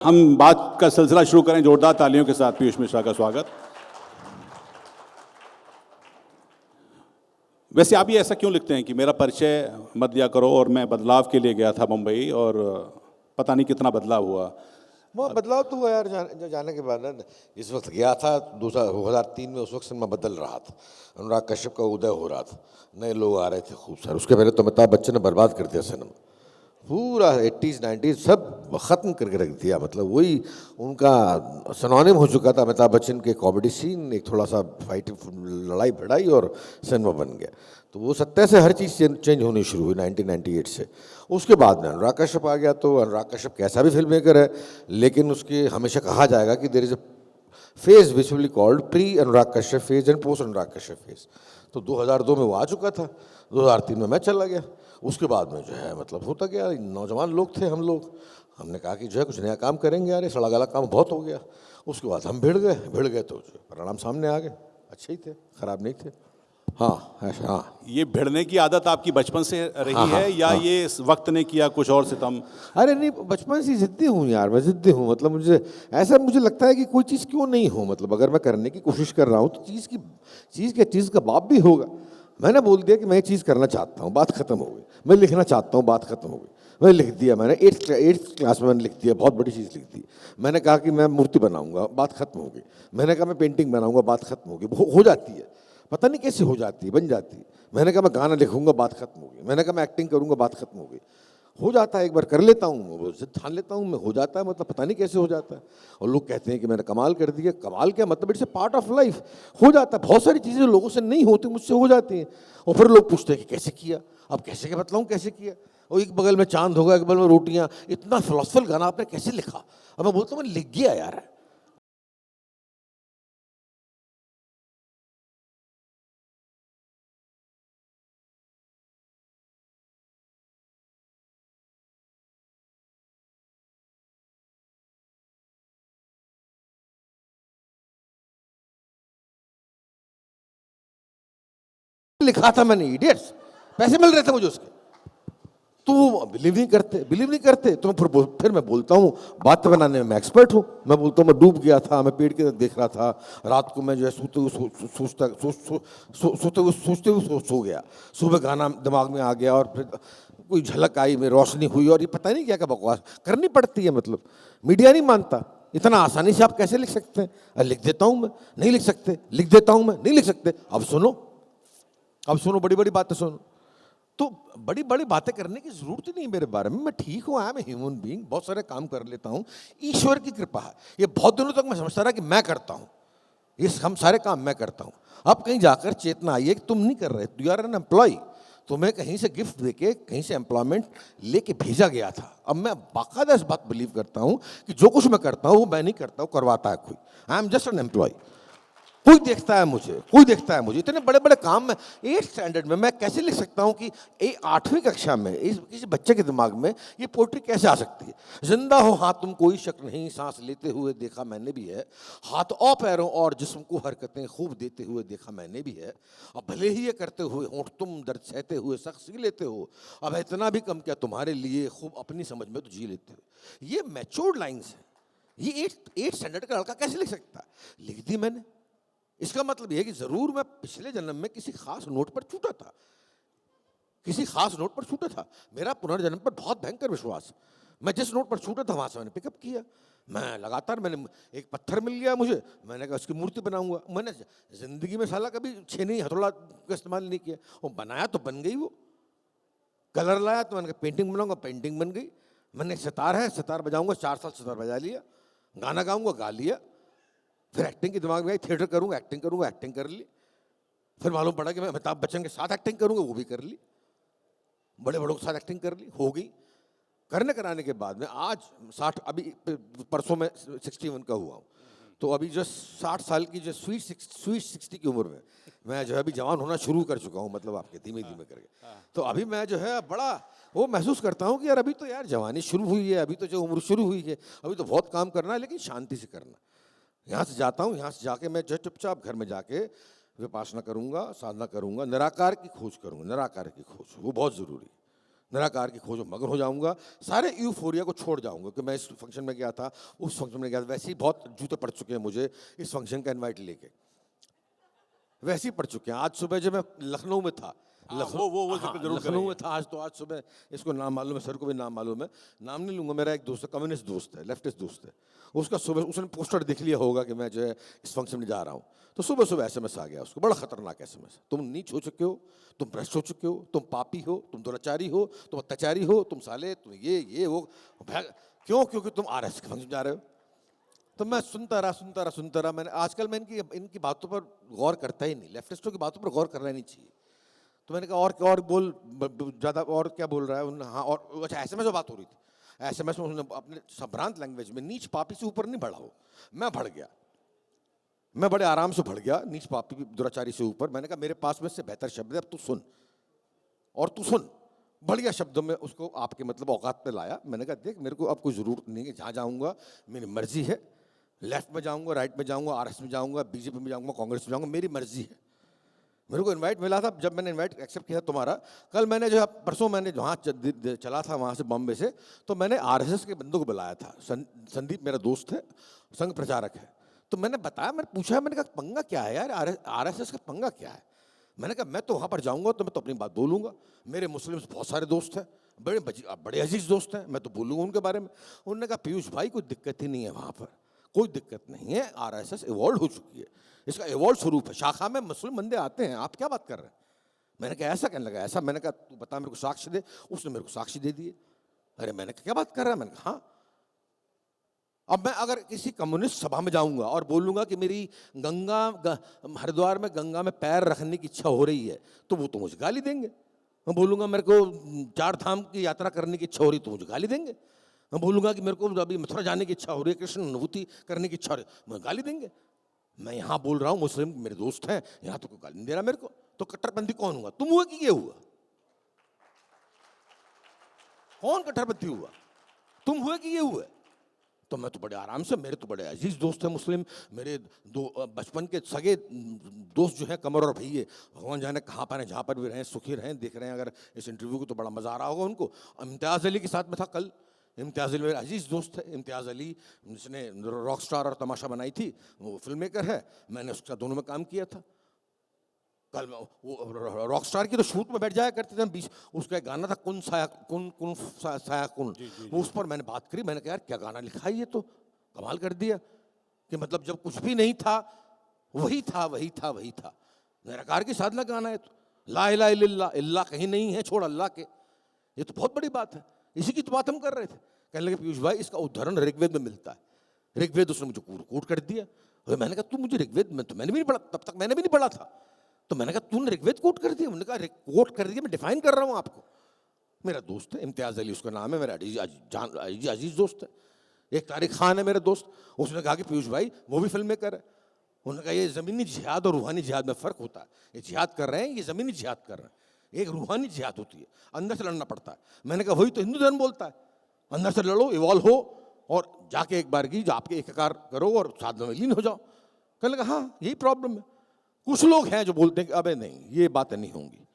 हम बात का सिलसिला शुरू करें जोरदार तालियों के साथ। पीयूष मिश्रा का स्वागत। वैसे आप ये ऐसा क्यों लिखते हैं कि मेरा परिचय मत दिया करो और मैं बदलाव के लिए गया था मुंबई और पता नहीं कितना बदलाव हुआ। वो बदलाव तो हुआ यार जाने के बाद ना। इस वक्त गया था 2003 में, उस वक्त सिनेमा बदल रहा था, अनुराग कश्यप का उदय हो रहा था, नए लोग आ रहे थे खूब सारे। उसके पहले तो अमिताभ बच्चन ने बर्बाद कर दिया सिनेमा, पूरा 80s 90s सब ख़त्म करके रख दिया। मतलब वही उनका सिनोनिम हो चुका था अमिताभ बच्चन के कॉमेडी सीन, एक थोड़ा सा फाइट लड़ाई भिड़ाई और सिनेमा बन गया। तो वो 70 से हर चीज़ चेंज होनी शुरू हुई 1998 से। उसके बाद में अनुराग कश्यप आ गया। तो अनुराग कश्यप कैसा भी फिल्म मेकर है, लेकिन उसके हमेशा कहा जाएगा कि there is a phase which will be called pre Anurag Kashyap phase and post Anurag Kashyap phase. तो 2002 में वो आ चुका था, 2003 में मैं चला गया। उसके बाद में जो है मतलब होता गया, नौजवान लोग थे हम लोग, हमने कहा कि जो है कुछ नया काम करेंगे यार, ये सड़ा गला काम बहुत हो गया। उसके बाद हम भिड़ गए तो जो परिणाम सामने आ गए, अच्छे ही थे, खराब नहीं थे। हाँ हाँ, ये भिड़ने की आदत आपकी बचपन से रही हाँ, है या हाँ। ये इस वक्त ने किया कुछ और सितम? अरे नहीं, बचपन से जिद्दी हूँ यार, मैं जिद्दी हूँ। मतलब मुझे लगता है कि कोई चीज़ क्यों नहीं हो, मतलब अगर मैं करने की कोशिश कर रहा हूँ तो चीज़ का बाप भी होगा। मैंने बोल दिया कि मैं ये चीज़ करना चाहता हूँ, बात खत्म हो गई। मैं लिखना चाहता हूँ, बात खत्म हो गई। मैं लिख दिया, मैंने 8th क्लास में मैंने लिख दिया, बहुत बड़ी चीज़ लिख दी। मैंने कहा कि मैं मूर्ति बनाऊंगा, बात खत्म हो गई। मैंने कहा मैं पेंटिंग बनाऊंगा, बात खत्म हो गई। हो जाती है, पता नहीं कैसे हो जाती है, बन जाती है। मैंने कहा मैं गाना लिखूंगा, बात खत्म हो गई। मैंने कहा मैं एक्टिंग करूंगा, बात खत्म हो गई। हो जाता है, एक बार कर लेता हूँ, वो जिद ठान लेता हूँ मैं, हो जाता है। मतलब पता नहीं कैसे हो जाता है। और लोग कहते हैं कि मैंने कमाल कर दिया। कमाल क्या, मतलब it's a part of life, हो जाता है। बहुत सारी चीज़ें लोगों से नहीं होती, मुझसे हो जाती हैं। और फिर लोग पूछते हैं कि कैसे किया। अब कैसे क्या बतलाऊँ, कैसे किया। और एक बगल में चांद होगा, एक बगल में रोटियाँ, इतना फिलोसफल गाना आपने कैसे लिखा। अब मैं बोलता हूँ मैं लिख गया यार। लिखा था मैंने, इडियट्स, पैसे मिल रहे थे मुझे उसके। तो वो बिलीव नहीं करते। तो फिर मैं बोलता हूँ, बात बनाने में मैं एक्सपर्ट हूँ। मैं बोलता हूँ मैं डूब गया था, मैं पेड़ की तरफ देख रहा था, रात को मैं जो है सोते हुए सो गया। सुबह गाना दिमाग में आ गया और फिर कोई झलक आई में, रोशनी हुई, और ये पता नहीं क्या क्या बकवास करनी पड़ती है। मतलब मीडिया नहीं मानता, इतना आसानी से आप कैसे लिख सकते हैं। लिख देता हूँ मैं, नहीं लिख सकते, लिख देता हूँ मैं, नहीं लिख सकते। अब सुनो, बड़ी बड़ी बातें सुनो। तो बड़ी बड़ी बातें करने की जरूरत ही नहीं मेरे बारे में। मैं ठीक हूँ, आई एम ह्यूमन बीइंग, बहुत सारे काम कर लेता हूँ, ईश्वर की कृपा है। ये बहुत दिनों तक मैं समझता रहा कि मैं करता हूँ, ये हम सारे काम मैं करता हूँ। अब कहीं जाकर चेतना आई है कि तुम नहीं कर रहे, यू आर एन एम्प्लॉय। तुम्हें कहीं से गिफ्ट देके, कहीं से एम्प्लॉयमेंट लेके भेजा गया था। अब मैं बाकायदा इस बात बिलीव करता हूँ कि जो कुछ मैं करता हूँ वो मैं नहीं करता हूँ, करवाता है कोई। I am just an employee. कोई देखता है मुझे। इतने बड़े बड़े काम में 8th स्टैंडर्ड में मैं कैसे लिख सकता हूँ कि 8वीं कक्षा में किसी बच्चे के दिमाग में ये पोएट्री कैसे आ सकती है। जिंदा हो हाँ तुम, कोई शक नहीं, सांस लेते हुए देखा मैंने भी है, हाथ और पैरों और जिस्म को हरकतें खूब देते हुए देखा मैंने भी है। अब भले ही ये करते हुए होंठ तुम दर्द सहते हुए शख्स ही लेते हो, अब इतना भी कम क्या तुम्हारे लिए, खूब अपनी समझ में तो जी लेते हो। ये मैच्योर्ड लाइन्स है। ये 8th स्टैंडर्ड का लड़का कैसे लिख सकता है। लिख दी मैंने। इसका मतलब यह है कि जरूर मैं पिछले जन्म में किसी खास नोट पर छूटा था। मेरा पुनर्जन्म पर बहुत भयंकर विश्वास है। मैं जिस नोट पर छूटा था वहां से मैंने पिकअप किया। मैं लगातार, मैंने एक पत्थर मिल गया मुझे, मैंने कहा उसकी मूर्ति बनाऊंगा। मैंने जिंदगी में साला कभी छेनी हथौड़ा का इस्तेमाल नहीं किया। वो बनाया तो बन गई। वो कलर लाया तो मैंने कहा पेंटिंग बनाऊंगा, पेंटिंग बन गई। मैंने सितार बजाऊंगा, 4 साल सितार बजा लिया। गाना गाऊंगा, गा लिया। फिर एक्टिंग की दिमाग में आई, थिएटर करूंगा, एक्टिंग कर ली। फिर मालूम पड़ा कि मैं अमिताभ बच्चन के साथ एक्टिंग करूंगा, वो भी कर ली। बड़े बड़ों के साथ एक्टिंग कर ली, हो गई। कराने के बाद में आज 60, अभी परसों में 61 का हुआ हूँ। तो अभी जो 60 साल की जो स्वीट 60 की उम्र में मैं जो है अभी जवान होना शुरू कर चुका हूँ, मतलब आपके धीमे धीमे करके। तो अभी मैं जो है बड़ा वो महसूस करता हूँ कि यार अभी तो यार जवानी शुरू हुई है, अभी तो जो उम्र शुरू हुई है, अभी तो बहुत काम करना है, लेकिन शांति से करना। यहाँ से जाता हूँ, यहाँ से जाके मैं जो चुपचाप घर में जाके विपासना करूँगा, साधना करूँगा, निराकार की खोज करूँगा। निराकार की खोज वो बहुत ज़रूरी है। निराकार की खोज में मगन हो जाऊंगा, सारे यूफोरिया को छोड़ जाऊंगा कि मैं इस फंक्शन में गया था, उस फंक्शन में गया था, वैसे ही बहुत जूते पड़ चुके हैं मुझे इस फंक्शन का इनवाइट लेके, वैसे ही पड़ चुके हैं। आज सुबह जब मैं लखनऊ में था, वो जिक्र जरूर लखनऊ में था आज, तो आज सुबह, इसको नाम मालूम है, सर को भी नाम मालूम है, नाम नहीं लूंगा, मेरा एक दोस्त है, कम्युनिस्ट दोस्त है, लेफ्टिस्ट दोस्त है, उसका सुबह उसने पोस्टर देख लिया होगा कि मैं जो है इस फंक्शन में जा रहा हूँ, तो सुबह सुबह एसएमएस आ गया उसको, बड़ा खतरनाक एसएमएस, तुम नीच हो चुके हो, तुम भ्रष्ट हो चुके हो, तुम पापी हो, तुम दुराचारी हो, तुम अत्याचारी हो, तुम साले, तुम ये वो, क्यों? क्योंकि तुम आरएसएस के फंक्शन जा रहे हो। तो मैं सुनता रहा, मैंने आजकल मैं इनकी बातों पर गौर करता ही नहीं, लेफ्टिस्टों की बातों पर गौर करना नहीं चाहिए। तो मैंने कहा और बोल, ज़्यादा और क्या बोल रहा है हाँ, और अच्छा एसएमएस में बात हो रही थी, एसएमएस में उसने अपने संभ्रांत लैंग्वेज में, नीच पापी से ऊपर नहीं बढ़ा हो, मैं बढ़ गया, मैं बड़े आराम से बढ़ गया नीच पापी दुराचारी से ऊपर। मैंने कहा मेरे पास में से बेहतर शब्द है, अब तू सुन, और तू सुन, बढ़िया शब्दों में उसको आपके मतलब औकात पे लाया। मैंने कहा देख मेरे को अब कोई ज़रूरत नहीं है, जहाँ जाऊँगा मेरी मर्जी है, लेफ्ट में जाऊँगा, राइट में जाऊँगा, आरएसएस में जाऊँगा, बीजेपी में जाऊँगा, कांग्रेस में जाऊँगा, मेरी मर्जी है। मेरे को इनवाइट मिला था, जब मैंने इनवाइट एक्सेप्ट किया तुम्हारा, कल मैंने जो परसों मैंने वहाँ चला था वहाँ से बॉम्बे से, तो मैंने आरएसएस के बंदों को बुलाया था, संदीप मेरा दोस्त है, संघ प्रचारक है, तो मैंने बताया, मैंने पूछा, मैंने कहा पंगा क्या है यार, आरएसएस का पंगा क्या है। मैंने कहा मैं तो वहाँ पर जाऊँगा तो मैं तो अपनी बात बोलूँगा, मेरे मुस्लिम्स बहुत सारे दोस्त हैं, बड़े अजीज दोस्त हैं, मैं तो बोलूँगा उनके बारे में। उन्होंने कहा पीयूष भाई कोई दिक्कत ही नहीं है वहाँ पर, कोई दिक्कत नहीं है, आरएसएस इवॉल्व हो चुकी है, इसका इवॉल्व स्वरूप है, शाखा में मुस्लिम बंदे आते हैं, आप क्या बात कर रहे हैं। मैंने कहा ऐसा कहने लगा, ऐसा। मैंने कहा तू बता मेरे को साक्ष्य दे, उसने मेरे को साक्ष्य दे दिए। अरे मैंने कहा क्या बात कर रहा है, मैंने कहा हाँ। अब मैं अगर किसी कम्युनिस्ट सभा में जाऊंगा और बोलूंगा कि मेरी हरिद्वार में गंगा में पैर रखने की इच्छा हो रही है, तो वो तो मुझे गाली देंगे। मैं बोलूंगा मेरे को 4 धाम की यात्रा करने की इच्छा हो रही, तो मुझे गाली देंगे। मैं बोलूंगा कि मेरे को अभी मथुरा जाने की इच्छा हो रही है, कृष्ण अनुभूति करने की इच्छा हो रही है, मुझे गाली देंगे। मैं यहाँ बोल रहा हूँ, मुस्लिम मेरे दोस्त हैं, यहाँ तो कोई गाली नहीं दे रहा मेरे को, तो कट्टरपंथी कौन हुआ, तुम हुआ कि ये हुआ? कौन कट्टरपंथी हुआ, तुम हुए कि ये हुए? तो मैं तो बड़े आराम से, मेरे तो बड़े अजीज दोस्त हैं मुस्लिम, मेरे दो बचपन के सगे दोस्त जो हैं कमर और भैये, भगवान जाने कहाँ पर हैं, जहाँ पर भी रहें सुखी रहें, देख रहे हैं अगर इस इंटरव्यू को, तो बड़ा मज़ा आ रहा होगा उनको। इम्तियाज़ अली के साथ में था कल, इम्तियाज़ अली मेरा अजीज़ दोस्त है, इम्तियाज़ अली जिसने रॉक स्टार और तमाशा बनाई थी, वो फिल्म मेकर है, मैंने उसका दोनों में काम किया था। कल वो रॉक स्टार की तो शूट में बैठ जाया करते थे हम, बीच उसका एक गाना था कुन साया कुन, वो उस पर मैंने बात करी। मैंने कहा यार क्या गाना लिखा है, ये तो कमाल कर दिया कि मतलब जब कुछ भी नहीं था वही था। निराकार की साधना गाना है, तो ला इलाहा इल्लल्लाह, इल्लाह कहीं नहीं है छोड़ अल्लाह के, ये तो बहुत बड़ी बात है। इसी की तो बात हम कर रहे थे। कहने लगे पीयूष भाई इसका उदाहरण ऋग्वेद में मिलता है, ऋग्वेद उसने मुझे कोट कर दिया। और मैंने कहा तू मुझे ऋग्वेद में, तो मैंने भी नहीं पढ़ा, तब तक मैंने भी नहीं पढ़ा था, तो मैंने कहा तूने ऋग्वेद कोट कर दिया? उन्होंने कहा कोट कर दिया, मैं डिफाइन कर रहा हूँ आपको। मेरा दोस्त है इम्तियाज़ अली उसका नाम है, मेरा अजीज दोस्त है। एक तारिक खान है मेरा दोस्त, उसने कहा कि पीयूष भाई वो भी फिल्म मेकर है। उन्होंने कहा ये ज़मीनी जिहाद और रूहानी जिहाद में फ़र्क होता है, ये जिहाद कर रहे हैं, ये ज़मीनी जिहाद कर रहे हैं, एक रूहानी जिहाद होती है, अंदर से लड़ना पड़ता है। मैंने कहा वही तो हिंदू धर्म बोलता है, अंदर से लड़ो, इवॉल्व हो, और जाके एक बार की आपके एकाकार करो और साधना में लीन हो जाओ। कहने लगा हाँ यही प्रॉब्लम है। कुछ लोग हैं जो बोलते हैं कि अबे नहीं ये बातें नहीं होंगी,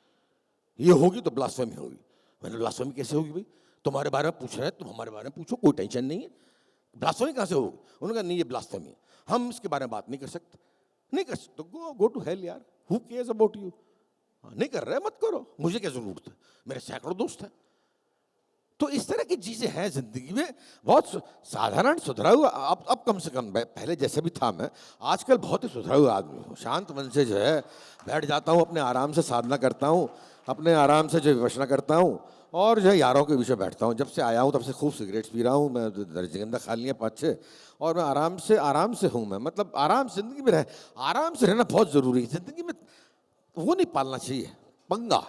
ये होगी तो ब्लास्फेमी होगी। मैंने ब्लास्फेमी कैसे होगी भाई, तुम्हारे बारे में पूछ रहे हैं, तुम हमारे बारे में पूछो, कोई टेंशन नहीं है, ब्लास्फेमी कहाँ से होगी? उन्होंने कहा नहीं ये ब्लास्फेमी है, हम इसके बारे में बात नहीं कर सकते। नहीं कर सकते, गो टू हेल यार, हु केयर्स अबाउट यू। नहीं कर रहे मत करो, मुझे क्या जरूरत है, मेरे सैकड़ों दोस्त हैं। तो इस तरह की चीज़ें हैं ज़िंदगी में, बहुत साधारण सुधरा हुआ। अब कम से कम पहले जैसे भी था मैं, आजकल बहुत ही सुधरा हुआ आदमी हूँ, शांत मन से जो है बैठ जाता हूँ, अपने आराम से साधना करता हूँ, अपने आराम से जो विपश्यना करता हूँ, और जो है यारों के पीछे बैठता हूँ। जब से आया हूँ तब से खूब सिगरेट्स पी रहा हूँ मैं, रजनीगंधा खा लिया 5-6, और मैं आराम से हूँ मैं, मतलब आराम ज़िंदगी में रहे, आराम से रहना बहुत ज़रूरी है ज़िंदगी में। वो नहीं पालना चाहिए पंगा,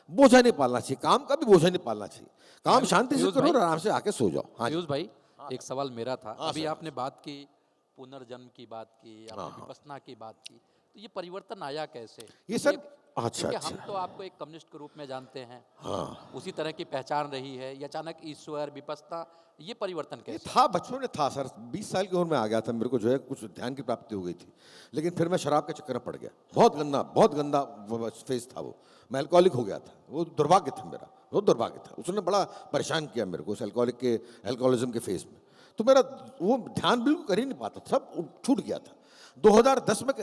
बोझा नहीं पालना चाहिए, काम का भी बोझा नहीं पालना चाहिए, काम शांति से करो और आराम से आके सो जाओ। हाँ पीयूष भाई, एक सवाल मेरा था। अभी आपने बात की, पुनर्जन्म की बात की, आपने विपश्यना की बात की, तो ये परिवर्तन आया कैसे? ये सर अच्छा हम तो आपको एक कम्युनिस्ट के रूप में जानते हैं, उसी तरह की पहचान रही है, ये अचानक ईश्वर विपश्यना, ये परिवर्तन कैसे? था बचपन में था सर, 20 साल की उम्र में आ गया था, मेरे को जो है कुछ ध्यान की प्राप्ति हो गई थी, लेकिन फिर मैं शराब के चक्कर में पड़ गया। बहुत गंदा फेज था वो, मैं अल्कोहलिक हो गया था, वो दुर्भाग्य था मेरा, बहुत दुर्भाग्य था। उसने बड़ा परेशान किया मेरे को उस अल्कोहलिज्म के फेज में। तो मेरा वो ध्यान बिल्कुल कर ही नहीं पाता, सब छूट गया था। 2010 में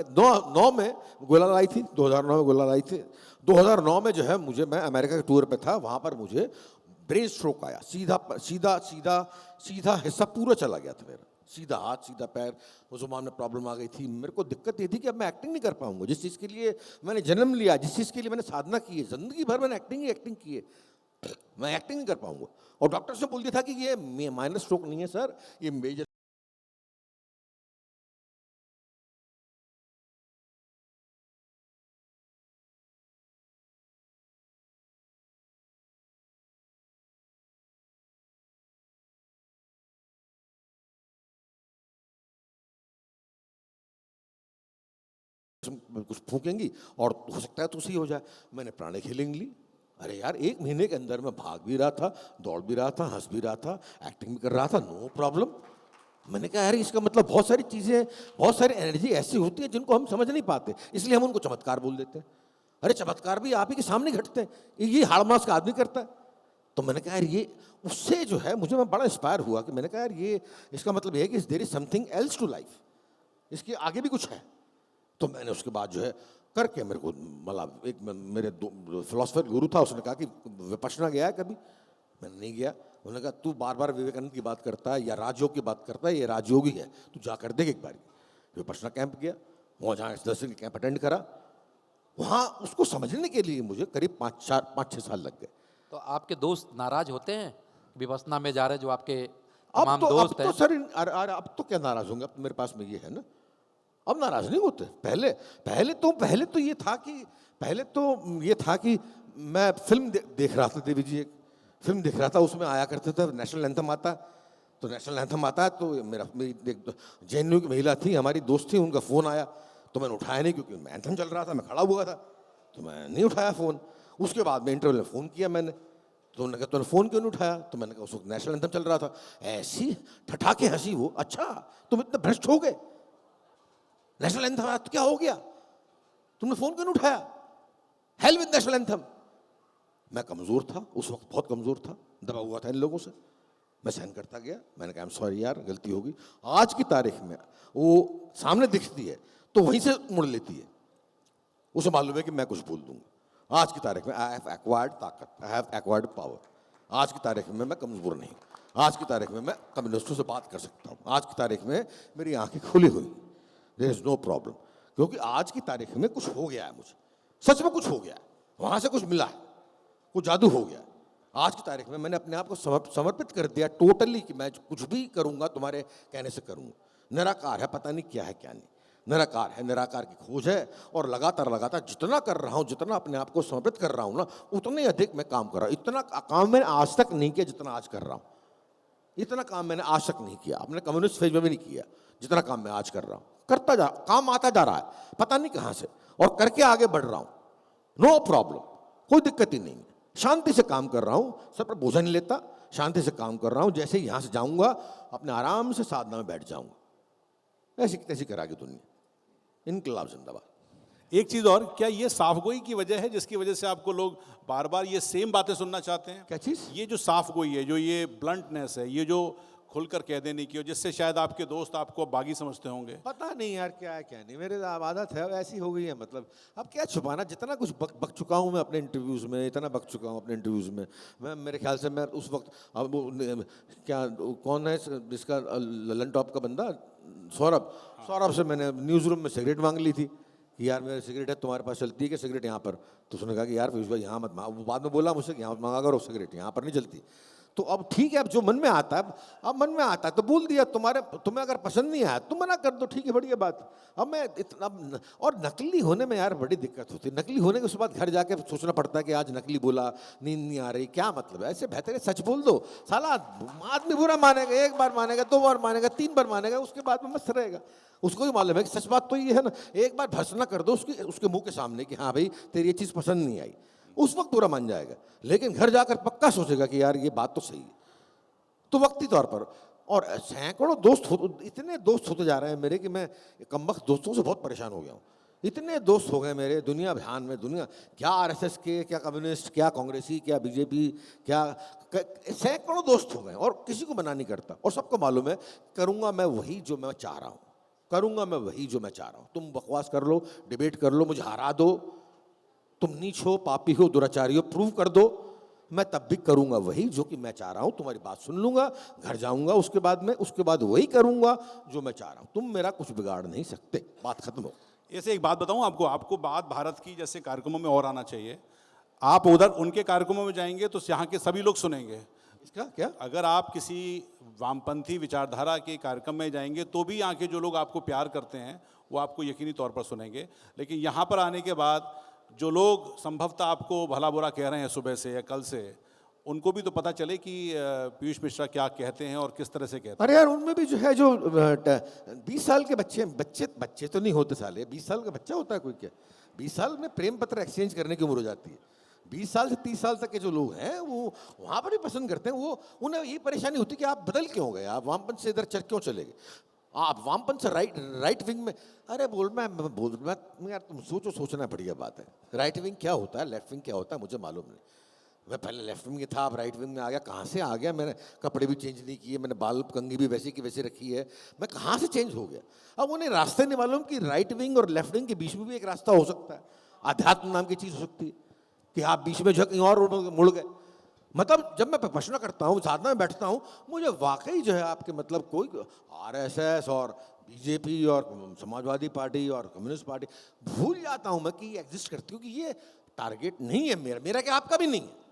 9 में गोला लाई थी, 2009 में गोला लाई थी। 2009 में जो है मैं अमेरिका के टूर पे था, वहाँ पर मुझे ब्रेन स्ट्रोक आया। सीधा हिस्सा पूरा चला गया था मेरा, सीधा हाथ सीधा पैर, वो जुबान में प्रॉब्लम आ गई थी। मेरे को दिक्कत ये थी कि अब मैं एक्टिंग नहीं कर पाऊंगा। जिस चीज़ के लिए मैंने जन्म लिया, जिस चीज़ के लिए मैंने साधना की है, जिंदगी भर मैंने एक्टिंग की है, मैं एक्टिंग नहीं कर पाऊंगा। और डॉक्टर्स ने बोल दिया था कि ये माइनर स्ट्रोक नहीं है सर, ये मेजर। कुछ फूकेंगी और हो सकता है तो उसी हो जाए। मैंने प्राणिक हीलिंग ली। अरे यार, 1 महीने के अंदर मैं भाग भी रहा था, दौड़ भी रहा था, हंस भी रहा था, एक्टिंग भी कर रहा था, नो प्रॉब्लम। मैंने कहा यार, इसका मतलब बहुत सारी चीजें, बहुत सारी एनर्जी ऐसी होती है जिनको हम समझ नहीं पाते, इसलिए हम उनको चमत्कार बोल देते हैं। अरे चमत्कार भी आप ही के सामने घटते हैं, ये हाड़ मास का आदमी करता है। तो मैंने कहा यार, ये उससे जो है मुझे मैं बड़ा इंस्पायर हुआ कि मैंने कहा यार, ये इसका मतलब ये है कि there is something else to life, इसके आगे भी कुछ है। तो मैंने उसके बाद जो है करके, मेरे को मतलब एक मेरे फिलोसफर गुरु था, उसने कहा कि विपश्यना गया है कभी? मैंने नहीं गया। उन्होंने कहा तू बार बार विवेकानंद की बात करता है या राजयोग की बात करता है, ये राजयोगी है, तू जा कर देख एक बार। विपश्यना कैंप गया, वहाँ जहाँ 10 दिन कैंप अटेंड करा, वहाँ उसको समझने के लिए मुझे करीब 5-6 साल लग गए। तो आपके दोस्त नाराज होते हैं विपश्यना में जा रहे, जो आपके अब तमाम तो दोस्त हैं? सर, अब तो क्या नाराज होंगे, अब तो मेरे पास में ये है ना, अब नाराज नहीं होते। पहले तो ये था कि मैं फिल्म देख रहा था, देवी जी एक फिल्म देख रहा था, उसमें आया करते थे नेशनल एंथम आता, तो नेशनल एंथम आता तो मेरी एक जेएनयू की महिला थी, हमारी दोस्त थी, उनका फ़ोन आया तो मैंने उठाया नहीं, क्योंकि एंथम चल रहा था, मैं खड़ा हुआ था, तो मैं नहीं उठाया फ़ोन। उसके बाद में इंटरवल में फ़ोन किया मैंने, तो उन्होंने कहा तूने फ़ोन क्यों नहीं उठाया? तो मैंने कहा उस वक्त नेशनल एंथम चल रहा था। ऐसी ठठाके हंसी वो, अच्छा तुम इतने भ्रष्ट हो गए, नेशनल एंथम तो क्या हो गया, तुमने फोन क्यों नहीं उठाया? Hell with national anthem. मैं कमजोर था उस वक्त, बहुत कमजोर था, दबा हुआ था इन लोगों से, मैं सहन करता गया। मैंने कहा आई एम सॉरी यार, गलती होगी। आज की तारीख में वो सामने दिखती है तो वहीं से मुड़ लेती है, उसे मालूम है कि मैं कुछ बोल दूंगा। आज की तारीख में आई हैव एक्वायर्ड ताकत, आई हैव एक्वायर्ड पावर। आज की तारीख में मैं कमजोर नहीं, आज की तारीख में मैं कम्युनिस्टों से बात कर सकता हूँ, आज की तारीख में मेरी आंखें खुली हुई, देयर इज नो प्रॉब्लम। क्योंकि आज की तारीख में कुछ हो गया है, मुझे सच में कुछ हो गया है, वहां से कुछ मिला है, कुछ जादू हो गया है। आज की तारीख में मैंने अपने आप को समर्पित कर दिया टोटली, कि मैं कुछ भी करूंगा तुम्हारे कहने से करूंगा। निराकार है, पता नहीं क्या है क्या नहीं, निराकार है, निराकार की खोज है। और लगातार जितना कर रहा हूं, जितना अपने आप को समर्पित कर रहा हूं ना, उतने अधिक मैं काम कर रहा हूं। इतना काम मैंने आज तक नहीं किया जितना आज कर रहा हूं, इतना काम मैंने आज तक नहीं किया, अपने कम्युनिस्ट फेज में भी नहीं किया जितना काम मैं आज कर रहा हूं। काम आता जा रहा है, पता नहीं कहां से, और करके आगे बढ़ रहा हूं, नो प्रॉब्लम, कोई दिक्कत ही नहीं है। शांति से काम कर रहा हूं, सब पर बोझा नहीं लेता, शांति से काम कर रहा हूं। जैसे ही यहां से जाऊंगा, अपने आराम से साधना में बैठ जाऊंगा। ऐसी तैसी करा के दुनिया। इनकलाब जिंदाबाद। एक चीज़ और, क्या ये साफगोई की वजह है जिसकी वजह से आपको लोग बार बार ये सेम बातें सुनना चाहते हैं? क्या चीज़? ये जो साफगोई है, जो ये ब्लंटनेस है, ये जो खुलकर कह देने की, जिससे शायद आपके दोस्त आपको बागी समझते होंगे। पता नहीं यार क्या है क्या नहीं, मेरे आदत है ऐसी हो गई है। मतलब अब क्या छुपाना, जितना कुछ बक चुका हूँ मैं अपने इंटरव्यूज़ में, इतना बक चुका हूँ अपने इंटरव्यूज़ में। मैं मेरे ख्याल से मैं उस वक्त, अब क्या कौन है जिसका ललन टॉप का बंदा, सौरभ से मैंने न्यूज़ रूम में सिगरेट मांग ली थी कि यार मेरी सिगरेट है, तुम्हारे पास चलती है कि सिगरेट यहाँ पर? तो उसने कहा कि यार पीयूष भाई यहाँ मत मांग, बाद में बोला मुझसे यहाँ मत मांगा करो सिगरेट, यहाँ पर नहीं चलती। तो अब ठीक है, अब जो मन में आता है, अब मन में आता है तो बोल दिया। तुम्हें अगर पसंद नहीं आया तो मना कर दो, ठीक है, बढ़िया बात। अब मैं इतना, और नकली होने में यार बड़ी दिक्कत होती है। नकली होने के उसके बाद घर जाके सोचना पड़ता है कि आज नकली बोला, नींद नहीं आ रही, क्या मतलब है? ऐसे बेहतर है सच बोल दो। साला आदमी बुरा मानेगा, 1 बार मानेगा, 2 बार मानेगा, 3 बार मानेगा, उसके बाद में मस्त रहेगा। उसको भी मालूम है कि सच बात तो ये है ना। एक बार भर्सना कर दो उसके मुंह के सामने कि हाँ भाई तेरी ये चीज़ पसंद नहीं आई, उस वक्त पूरा मान जाएगा। लेकिन घर जाकर पक्का सोचेगा कि यार ये बात तो सही है। तो वक्ती तौर पर, और सैकड़ों दोस्त इतने दोस्त होते जा रहे हैं मेरे कि मैं कमबख्त दोस्तों से बहुत परेशान हो गया हूँ। इतने दोस्त हो गए मेरे दुनिया ध्यान में, दुनिया क्या आरएसएस के, क्या कम्युनिस्ट, क्या कांग्रेसी, क्या बीजेपी, क्या सैकड़ों दोस्त हो गए और किसी को मना नहीं करता। और सबको मालूम है करूंगा मैं वही जो मैं चाह रहा हूँ, करूंगा मैं वही जो मैं चाह रहा हूँ। तुम बकवास कर लो, डिबेट कर लो, मुझे हरा दो, तुम नीच हो, पापी हो, दुराचारी हो, प्रूव कर दो, मैं तब भी करूंगा वही जो कि मैं चाह रहा हूं। तुम्हारी बात सुन लूंगा, घर जाऊंगा, उसके बाद वही करूंगा जो मैं चाह रहा हूं। तुम मेरा कुछ बिगाड़ नहीं सकते, बात खत्म हो। ऐसे एक बात बताऊं आपको, आपको बात भारत की जैसे कार्यक्रमों में और आना चाहिए। आप उधर उनके कार्यक्रमों में जाएंगे तो यहाँ के सभी लोग सुनेंगे। इसका क्या? अगर आप किसी वामपंथी विचारधारा के कार्यक्रम में जाएंगे तो भी यहाँ के जो लोग आपको प्यार करते हैं वो आपको यकीनी तौर पर सुनेंगे। लेकिन यहाँ पर आने के बाद जो लोग संभवतः आपको भला बुरा कह रहे हैं सुबह से या कल से, उनको भी तो पता चले कि पीयूष मिश्रा क्या कहते हैं और किस तरह से कहते हैं। अरे यार, उनमें भी जो है जो 20 साल के बच्चे तो नहीं होते साले, 20 साल का बच्चा होता है कोई क्या? 20 साल में प्रेम पत्र एक्सचेंज करने की उम्र हो जाती है। 20 साल से 30 साल तक के जो लोग हैं वो वहाँ पर भी पसंद करते हैं। वो उन्हें ये परेशानी होती है कि आप बदल क्यों गए, आप वामपंथ से इधर क्यों चले गए, आप वामपंथ से राइट विंग में। अरे मैं यार, तुम सोचना बढ़िया बात है। राइट विंग क्या होता है, लेफ्ट विंग क्या होता है, मुझे मालूम नहीं। मैं पहले लेफ्ट विंग में था, अब राइट विंग में आ गया। कहाँ से आ गया? मैंने कपड़े भी चेंज नहीं किए, मैंने बाल कंघी भी वैसे की वैसे रखी है, मैं कहाँ से चेंज हो गया? अब उन्हें रास्ते नहीं मालूम कि राइट विंग और लेफ्ट विंग के बीच में भी एक रास्ता हो सकता है, अध्यात्म नाम की चीज़ हो सकती है कि आप बीच में जो कहीं और मुड़ गए। मतलब जब मैं प्रश्न करता हूँ, साधना में बैठता हूँ, मुझे वाकई जो है आपके मतलब कोई आरएसएस और बीजेपी और समाजवादी पार्टी और कम्युनिस्ट पार्टी भूल जाता हूँ मैं कि एग्जिस्ट करती हूँ, कि ये टारगेट नहीं है मेरा क्या आपका भी नहीं है,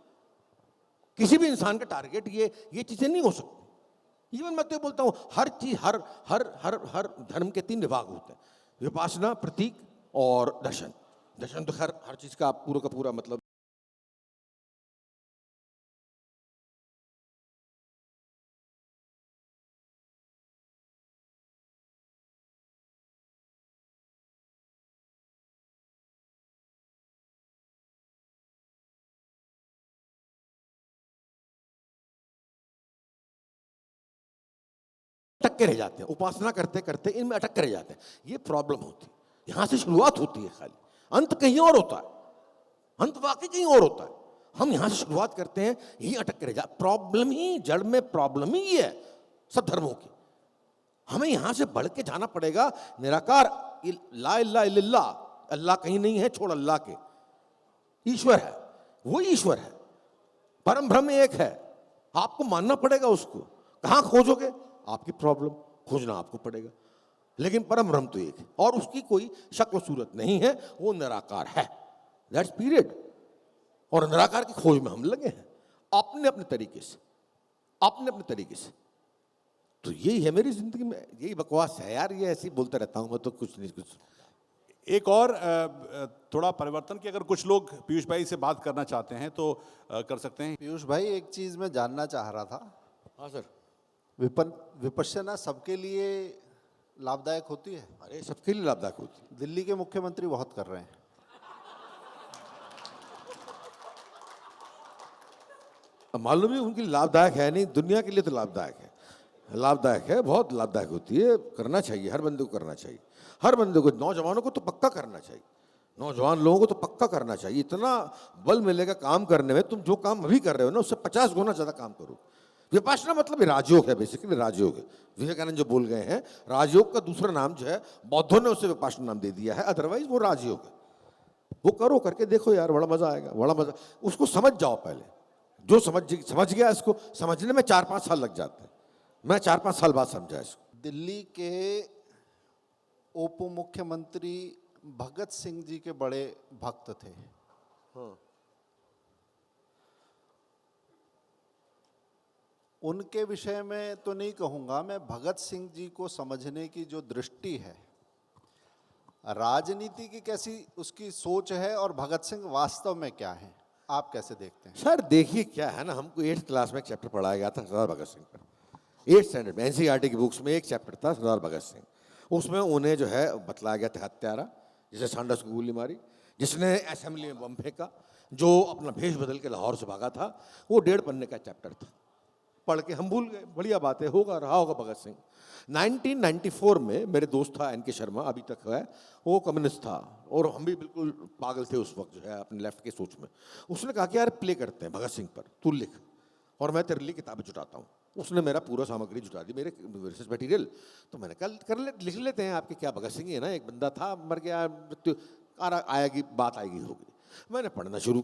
किसी भी इंसान का टारगेट ये चीजें नहीं हो सकती। इवन मैं तो बोलता हूँ हर चीज हर धर्म के 3 विभाग होते हैं, विपासना, प्रतीक और दर्शन। दर्शन तो हर चीज का पूरा मतलब अटक के रह जाते हैं, उपासना करते करते इनमें अटक के रह जाते हैं। ये प्रॉब्लम होती है। यहां से शुरुआत होती है, खाली अंत कहीं और होता है, अंत वाकई कहीं और होता है। हम यहां से शुरुआत करते हैं, यही अटक के रह जाते। प्रॉब्लम ही जड़ में प्रॉब्लम ही है सब धर्मों की। हमें यहां से बढ़ के जाना पड़ेगा। निराकार ला इल्ला इल्लल्लाह, अल्लाह कहीं नहीं है छोड़ अल्लाह के, ईश्वर है, वो ईश्वर है, परम ब्रह्म एक है, आपको मानना पड़ेगा उसको। कहां खोजोगे? आपकी प्रॉब्लम खोजना आपको पड़ेगा, लेकिन परम ब्रह्म तो एक है और उसकी कोई शक्ल सूरत नहीं है, वो निराकार है, दैट्स पीरियड। और निराकार की खोज में हम लगे हैं अपने अपने तरीके से। तो यही है मेरी जिंदगी में, यही बकवास है यार, ये ऐसे ही बोलता रहता हूं मैं तो, कुछ नहीं कुछ। एक और थोड़ा परिवर्तन की अगर कुछ लोग पीयूष भाई से बात करना चाहते हैं तो कर सकते हैं। पीयूष भाई, एक चीज मैं जानना चाह रहा था। हाँ सर। विपश्यना सबके लिए लाभदायक होती है? अरे सबके लिए लाभदायक होती है। दिल्ली के मुख्यमंत्री बहुत कर रहे हैं। अब मालूम ही उनके लिए लाभदायक है नहीं, दुनिया के लिए तो लाभदायक है, बहुत लाभदायक होती है। करना चाहिए, हर बंदे को करना चाहिए, हर बंदे को, नौजवानों को तो पक्का करना चाहिए, नौजवान लोगों को तो पक्का करना चाहिए। इतना बल मिलेगा काम करने में, तुम जो काम अभी कर रहे हो ना उससे 50 गुना ज्यादा काम करो। विपश्यना मतलब राजयोग है, बेसिकली राजयोग है। विवेकानंद जो बोल गए हैं, राजयोग का दूसरा नाम जो है, बौद्धों ने उसे विपश्यना नाम दे दिया है, अदरवाइज वो राजयोग है। वो करो, करके देखो यार, बड़ा मजा आएगा, बड़ा मजा। उसको समझ जाओ पहले, जो समझ गया, इसको समझने में 4-5 साल लग जाते हैं। मैं 4-5 साल बाद समझा इसको। दिल्ली के उप मुख्यमंत्री भगत सिंह जी के बड़े भक्त थे। हाँ। उनके विषय में तो नहीं कहूँगा मैं, भगत सिंह जी को समझने की जो दृष्टि है, राजनीति की कैसी उसकी सोच है और भगत सिंह वास्तव में क्या है, आप कैसे देखते हैं? सर देखिए क्या है ना, हमको 8th क्लास में एक चैप्टर पढ़ाया गया था सरदार भगत सिंह पर, 8th स्टैंडर्ड में एनसीईआरटी की बुक्स में एक चैप्टर था सरदार भगत सिंह। उसमें उन्हें जो है बतलाया गया था हत्यारा, जिसे सांडस को गोली मारी, जिसने असेंबली में बम फेंका, जो अपना भेष बदल के लाहौर से भागा था। वो 1.5 पन्ने का चैप्टर था। पढ़ के हम भूल गए, बढ़िया बात है, होगा, रहा होगा भगत सिंह। 1994 में मेरे दोस्त था एन के शर्मा, अभी तक है, वो कम्युनिस्ट था और हम भी बिल्कुल पागल थे उस वक्त जो है अपने लेफ्ट के सोच में। उसने कहा कि यार प्ले करते हैं भगत सिंह पर, तू लिख और मैं तेरे लिए किताबें जुटाता हूँ। उसने मेरा पूरा सामग्री जुटा दी, मेरे रिसर्च मटेरियल। तो मैंने कल लिख लेते हैं, आपके क्या भगत सिंह है ना, एक बंदा था मर गया, मृत्यु आएगी, बात आएगी होगी। मैंने पढ़ना शुरू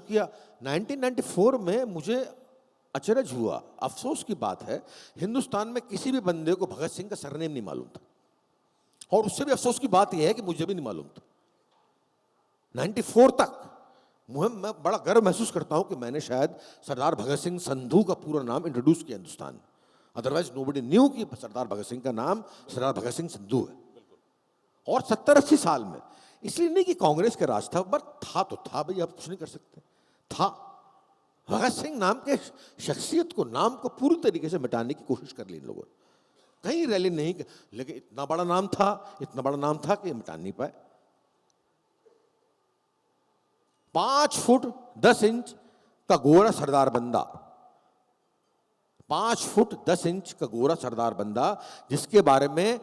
किया 1994 में मुझे अचरज हुआ, अफसोस की बात है, हिंदुस्तान में किसी भी बंदे को भगत सिंह का सरनेम नहीं मालूम था। और उससे भी अफसोस की बात यह है कि मुझे भी नहीं मालूम था 94 तक। मैं बड़ा गर्व महसूस करता हूं कि मैंने शायद सरदार भगत सिंह संधू का पूरा नाम इंट्रोड्यूस किया हिंदुस्तान में। अदरवाइज नोबडी न्यू कि सरदार भगत सिंह का नाम सरदार भगत सिंह संधू है। और 70-80 साल में, इसलिए नहीं कि कांग्रेस का राज था, बट था तो था भाई, आप कुछ नहीं कर सकते, था। भगत सिंह नाम के शख्सियत को, नाम को पूरी तरीके से मिटाने की कोशिश कर ली इन लोगों ने, कहीं रैली नहीं, लेकिन इतना बड़ा नाम था कि मिटा नहीं पाए। 5 फुट 10 इंच का गोरा सरदार बंदा, 5 फुट 10 इंच का गोरा सरदार बंदा, जिसके बारे में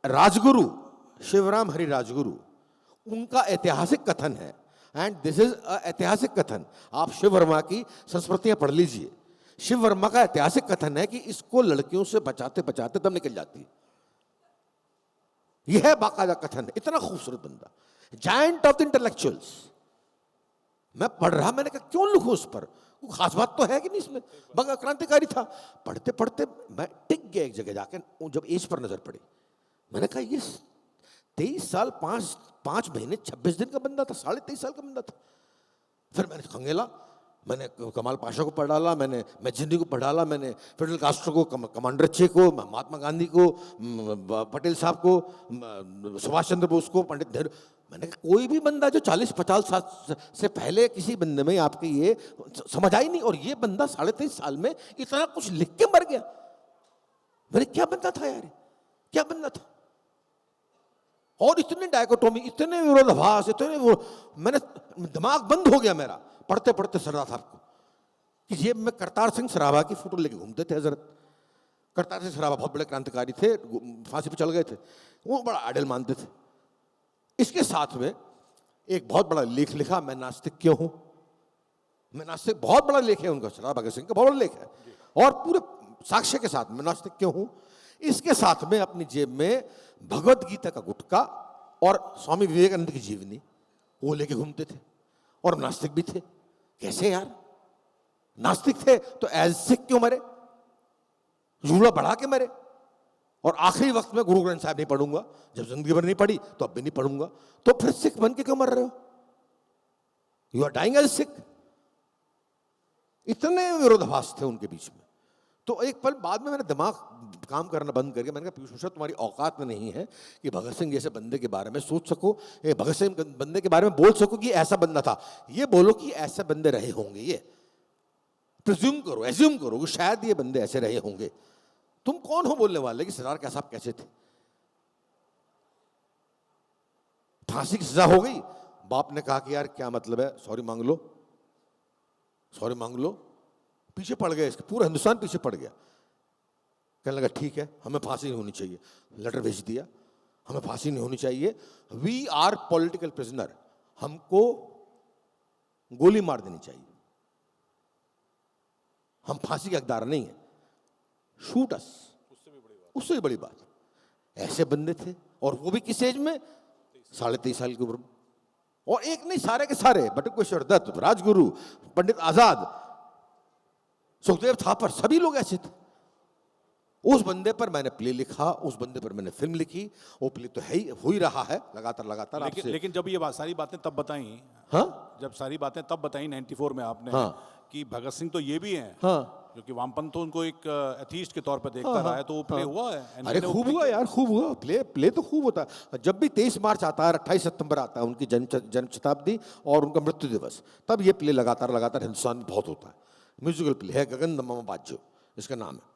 राजगुरु शिवराम हरि राजगुरु, उनका ऐतिहासिक कथन है, एंड दिस इज ऐतिहासिक कथन। आप शिव वर्मा की संस्मृतियां पढ़ लीजिए। शिव वर्मा का ऐतिहासिक कथन है कि इसको लड़कियों से बचाते बचाते दम निकल जाती है। यह है बाकायदा कथन, इतना खूबसूरत बंदा, जायंट ऑफ द इंटेलेक्चुअल्स। मैं पढ़ रहा, मैंने कहा क्यों लिखूं उस पर, कोई खास बात तो है कि नहीं इसमें, मगर क्रांतिकारी था। पढ़ते पढ़ते मैं टिक गया एक जगह जाकर, जब एज पर नजर पड़ी, मैंने कहा ये 23 साल 5 महीने 26 दिन का बंदा था, 23.5 साल का बंदा था। फिर मैंने खंगेला, मैंने कमाल पाशा को पढ़ डाला, मैंने मैजिनी को पढ़ डाला, मैंने फिडेल कास्ट्रो को, कमांडर चे को, महात्मा गांधी को, पटेल साहब को, सुभाष चंद्र बोस को, पंडित नेहरू। मैंने कहा कोई भी बंदा जो 40-50 साल से पहले किसी बंदे में आपके ये समझ आई नहीं, और ये बंदा 23.5 साल में इतना कुछ लिख के मर गया। मैंने क्या बंदा था यार, क्या बंदा था। और इतने डायकोटोमी, इतने विरोधाभास, मैंने दिमाग बंद हो गया मेरा पढ़ते पढ़ते सरदार साहब को, कि जेब में करतार सिंह सराभा की फोटो लेके घूमते थे हजरत। करतार सिंह सराभा बहुत बड़े क्रांतिकारी थे, फांसी पे चल गए थे, वो बड़ा आइडल मानते थे। इसके साथ में एक बहुत बड़ा लेख लिखा, मैं नास्तिक क्यों हूं। मैं नास्तिक, बहुत बड़ा लेख है उनका, सरदार भगत सिंह का बहुत बड़ा लेख है, और पूरे साक्ष्य के साथ मैं नास्तिक क्यों हूं। इसके साथ में अपनी जेब में भगवत गीता का गुटका और स्वामी विवेकानंद की जीवनी वो लेके घूमते थे, और नास्तिक भी थे। कैसे यार, नास्तिक थे तो एज सिख क्यों मरे, जूड़ा बढ़ा के मरे। और आखिरी वक्त में गुरु ग्रंथ साहब नहीं पढ़ूंगा, जब जिंदगी भर नहीं पढ़ी तो अब भी नहीं पढ़ूंगा, तो फिर सिख बन के क्यों मर रहे हो, you are dying as Sikh. इतने विरोधाभास थे उनके बीच में। तो एक पल बाद में मैंने दिमाग काम करना बंद करके मैंने कहा पीयूष मिश्रा, तुम्हारी औकात में नहीं है कि भगत सिंह जैसे बंदे के बारे में सोच सको, भगत सिंह बंदे के बारे में बोल सको कि ऐसा बंदा था। ये बोलो कि ऐसे बंदे रहे होंगे, ये प्रिज्यूम करो, एज्यूम करो कि शायद ये बंदे ऐसे रहे होंगे। तुम कौन हो बोलने वाले कि सरदार क्या साहब कैसे थे। फांसी की सजा हो गई, बाप ने कहा कि यार क्या मतलब है, सॉरी मांग लो, सॉरी मांग लो। पीछे पड़ गए, इसके पूरा हिंदुस्तान पीछे पड़ गया। कहने लगा ठीक है, हमें फांसी नहीं होनी चाहिए, लेटर भेज दिया, हमें फांसी नहीं होनी चाहिए, वी आर पॉलिटिकल प्रिजनर, हमको गोली मार देनी चाहिए, हम फांसी के हकदार नहीं है, शूट अस। उससे भी बड़ी बात, ऐसे बंदे थे, और वो भी किस एज में, 23.5 साल की उम्र में। और एक नहीं, सारे के सारे, बटुकेश्वर दत्त, राजगुरु, पंडित आजाद, सुखदेव थापर, सभी लोग ऐसे थे। उस बंदे पर मैंने प्ले लिखा, उस बंदे पर मैंने फिल्म लिखी, वो प्ले तो है ही, हो ही रहा है लगातार। लेकिन जब ये सारी बातें तब बताई, हाँ, जब सारी बातें तब बताई 94 में आपने, हाँ, कि भगत सिंह तो ये भी हैं, हाँ, जो कि वामपंथ उनको एक एथीस्ट के तौर पर देखता रहा है, तो वो प्ले हुआ है। अरे खूब हुआ यार, खूब हुआ, प्ले तो खूब होता है। जब भी 23 मार्च आता है, 28 सितंबर आता है, उनकी जन्म शताब्दी और उनका मृत्यु दिवस, तब ये प्ले लगातार हिंदुस्तान में बहुत होता है। म्यूजिकल प्ले है, गगन दमामा बाज्यो इसका नाम है।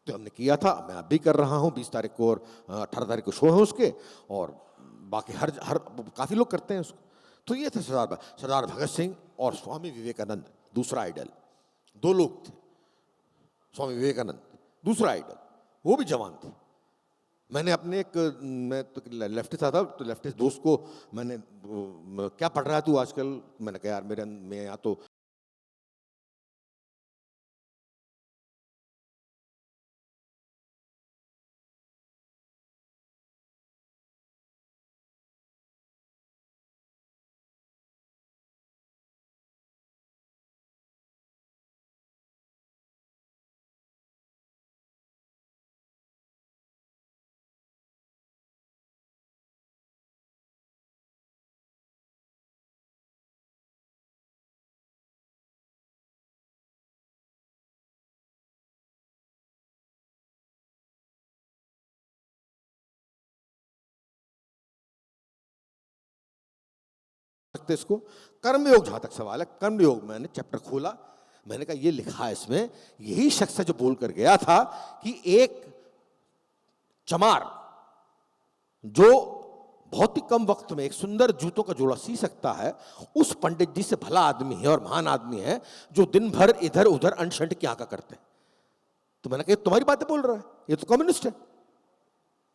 तो हमने किया था, मैं अब भी कर रहा हूँ, 20 तारीख को और 18 तारीख को शो है उसके, और बाकी हर काफ़ी लोग करते हैं उसको। तो ये थे सरदार भगत सिंह और स्वामी विवेकानंद, दूसरा आइडल। 2 लोग थे, स्वामी विवेकानंद, दूसरा आइडल, वो भी जवान थे। मैंने अपने मैं तो लेफ्टिस्ट था तो लेफ्टिस्ट दोस्त को मैंने क्या पढ़ रहा है तू आजकल, मैंने कहा यार मैं यहाँ तो सकते इसको। कर्मयोग, जहां तक सवाल है कर्मयोग, मैंने चैप्टर खोला, मैंने कहा ये लिखा है इसमें, यही शख्स है जो बोल कर गया था कि एक चमार जो बहुत ही कम वक्त में एक सुंदर जूतों का जोड़ा सी सकता है, उस पंडित जी से भला आदमी है और महान आदमी है जो दिन भर इधर उधर अनशंट की आका करते हैं। तो मैंने कहा तुम्हारी बातें बोल रहा है, ये तो कम्युनिस्ट है।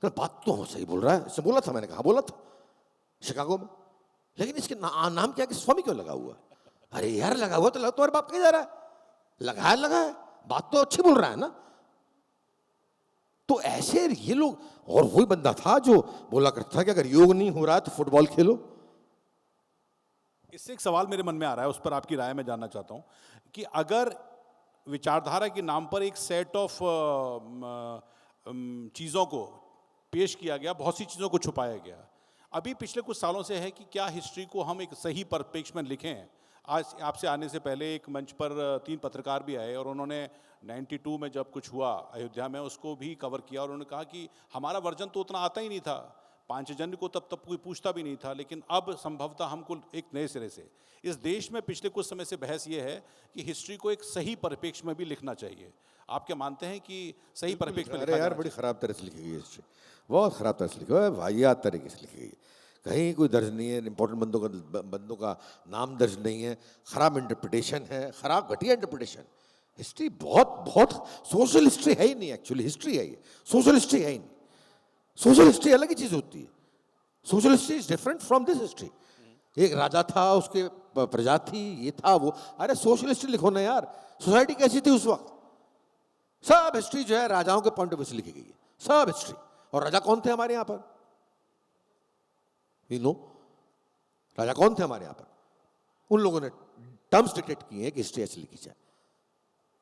तो बात तो सही बोल रहा है, इसने बोला था, मैंने कहा बोला था शिकागो में, लेकिन इसके नाम क्या कि स्वामी क्यों लगा हुआ? अरे यार लगा हुआ तो तुम्हारे बाप कहीं जा रहा है, लगा है, बात तो अच्छी बोल रहा है ना। तो ऐसे ये लोग, और वही बंदा था जो बोला करता था कि अगर योग नहीं हो रहा है तो फुटबॉल खेलो। इससे एक सवाल मेरे मन में आ रहा है, उस पर आपकी राय मैं जानना चाहता हूं कि अगर विचारधारा के नाम पर एक सेट ऑफ चीज़ों को पेश किया गया, बहुत सी चीज़ों को छुपाया गया, अभी पिछले कुछ सालों से है कि क्या हिस्ट्री को हम एक सही परिप्रेक्ष्य में लिखें। आज आपसे आने से पहले एक मंच पर 3 पत्रकार भी आए और उन्होंने 92 में जब कुछ हुआ अयोध्या में उसको भी कवर किया और उन्होंने कहा कि हमारा वर्जन तो उतना आता ही नहीं था, पांचजन्य को तब कोई पूछता भी नहीं था, लेकिन अब संभवतः हमको एक नए सिरे से इस देश में पिछले कुछ समय से बहस ये है कि हिस्ट्री को एक सही परिप्रेक्ष्य में भी लिखना चाहिए। आप क्या मानते हैं कि सही परिप्रेक्ष्य में? अरे यार बड़ी खराब तरह से लिखी गई है हिस्ट्री, बहुत खराब तरह से लिखी है, वाहियात तरीके से लिखी गई है, कहीं कोई दर्ज नहीं है, इंपॉर्टेंट बंदों का नाम दर्ज नहीं है, खराब इंटरप्रिटेशन है, खराब घटिया इंटरप्रिटेशन। हिस्ट्री बहुत सोशल हिस्ट्री है ही नहीं, एक्चुअली हिस्ट्री है ये, सोशल हिस्ट्री है ही नहीं। सोशल हिस्ट्री अलग ही चीज होती है, social history is different from this history. एक राजा था, उसके प्रजा थी, ये था वो, अरे सोशल हिस्ट्री लिखो ना यार, सोसाइटी कैसी थी उस वक्त। सब हिस्ट्री जो है राजाओं के पॉइंट ऑफ व्यू से लिखी गई है, सब हिस्ट्री। और राजा कौन थे हमारे यहां पर? यू नो राजा कौन थे हमारे यहां पर? उन लोगों ने टर्म्स डिक्टेट किए हैं कि हिस्ट्री ऐसे लिखी जाए।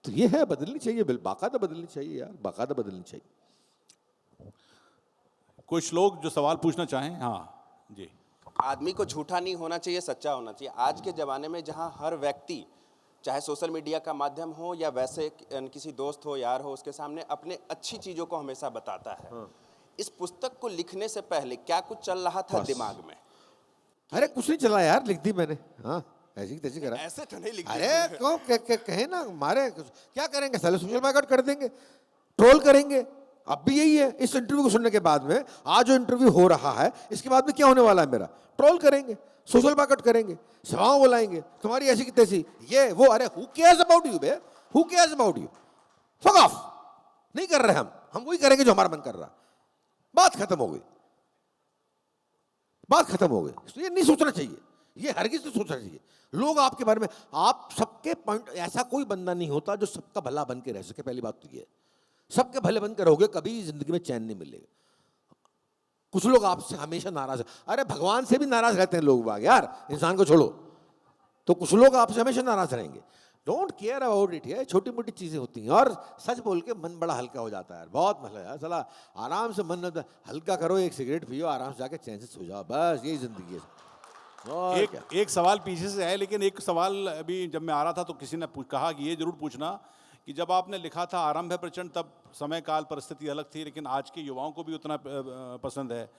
तो ये है, बदलनी चाहिए, बाकायदा बदलनी चाहिए यार, बाकायदा बदलनी चाहिए। कुछ लोग जो सवाल पूछना चाहें? हाँ जी। आदमी को झूठा नहीं होना चाहिए, सच्चा होना चाहिए। आज के ज़माने में जहां हर व्यक्ति, चाहे सोशल मीडिया का माध्यम हो या वैसे किसी दोस्त हो, यार हो, उसके सामने अपने अच्छी चीज़ों को हमेशा बताता है। हाँ। इस पुस्तक को लिखने से पहले क्या कुछ चल रहा था दिमाग में? अरे कुछ नहीं चला यार, लिख दी मैंने, हाँ ऐसी तैसी करा। ऐसे तो नहीं लिख अरे क्यों कहे ना, मारे क्या करेंगे साले, सोशल बाइकआउट कर देंगे, ट्रोल करेंगे। अब भी यही है, इस इंटरव्यू को सुनने के बाद में, आज जो इंटरव्यू हो रहा है इसके बाद में क्या होने वाला है मेरा, ट्रोल करेंगे, सोशल बाइकआउट करेंगे, सभाओं बुलाएंगे, तुम्हारी ऐसी की तैसी, ये वो। अरे हु केयर्स अबाउट यू बे, who cares about you, fuck off. नहीं कर रहे हम वही करेंगे जो हमारा मन कर रहा। बात खत्म हो गई, बात खत्म हो गई। तो ये नहीं सोचना चाहिए, ये हरगिज नहीं सोचना चाहिए। लोग आपके बारे में, आप सबके पॉइंट, ऐसा कोई बंदा नहीं होता जो सबका भला बन के रह सके। पहली बात तो ये है, सबके भले बन के रहोगे कभी जिंदगी में चैन नहीं मिलेगा। कुछ लोग आपसे हमेशा नाराज है, अरे भगवान से भी नाराज रहते हैं लोग बाग यार, इंसान को छोड़ो। तो कुछ लोग आपसे हमेशा नाराज रहेंगे, डोंट केयर अबाउट इट। ये छोटी मोटी चीजें होती हैं, और सच बोल के मन बड़ा हल्का हो जाता है, बहुत मजा यार। चला आराम से मन हल्का करो, एक सिगरेट पियो, आराम से जाके चैन से सो जाओ, बस यही जिंदगी है। एक सवाल पीछे से है, लेकिन एक सवाल अभी जब मैं आ रहा था तो किसी ने कहा कि ये जरूर पूछना कि जब आपने लिखा था आरंभ है प्रचंड, तब समय काल परिस्थिति अलग थी, लेकिन आज के युवाओं को भी उतना पसंद है।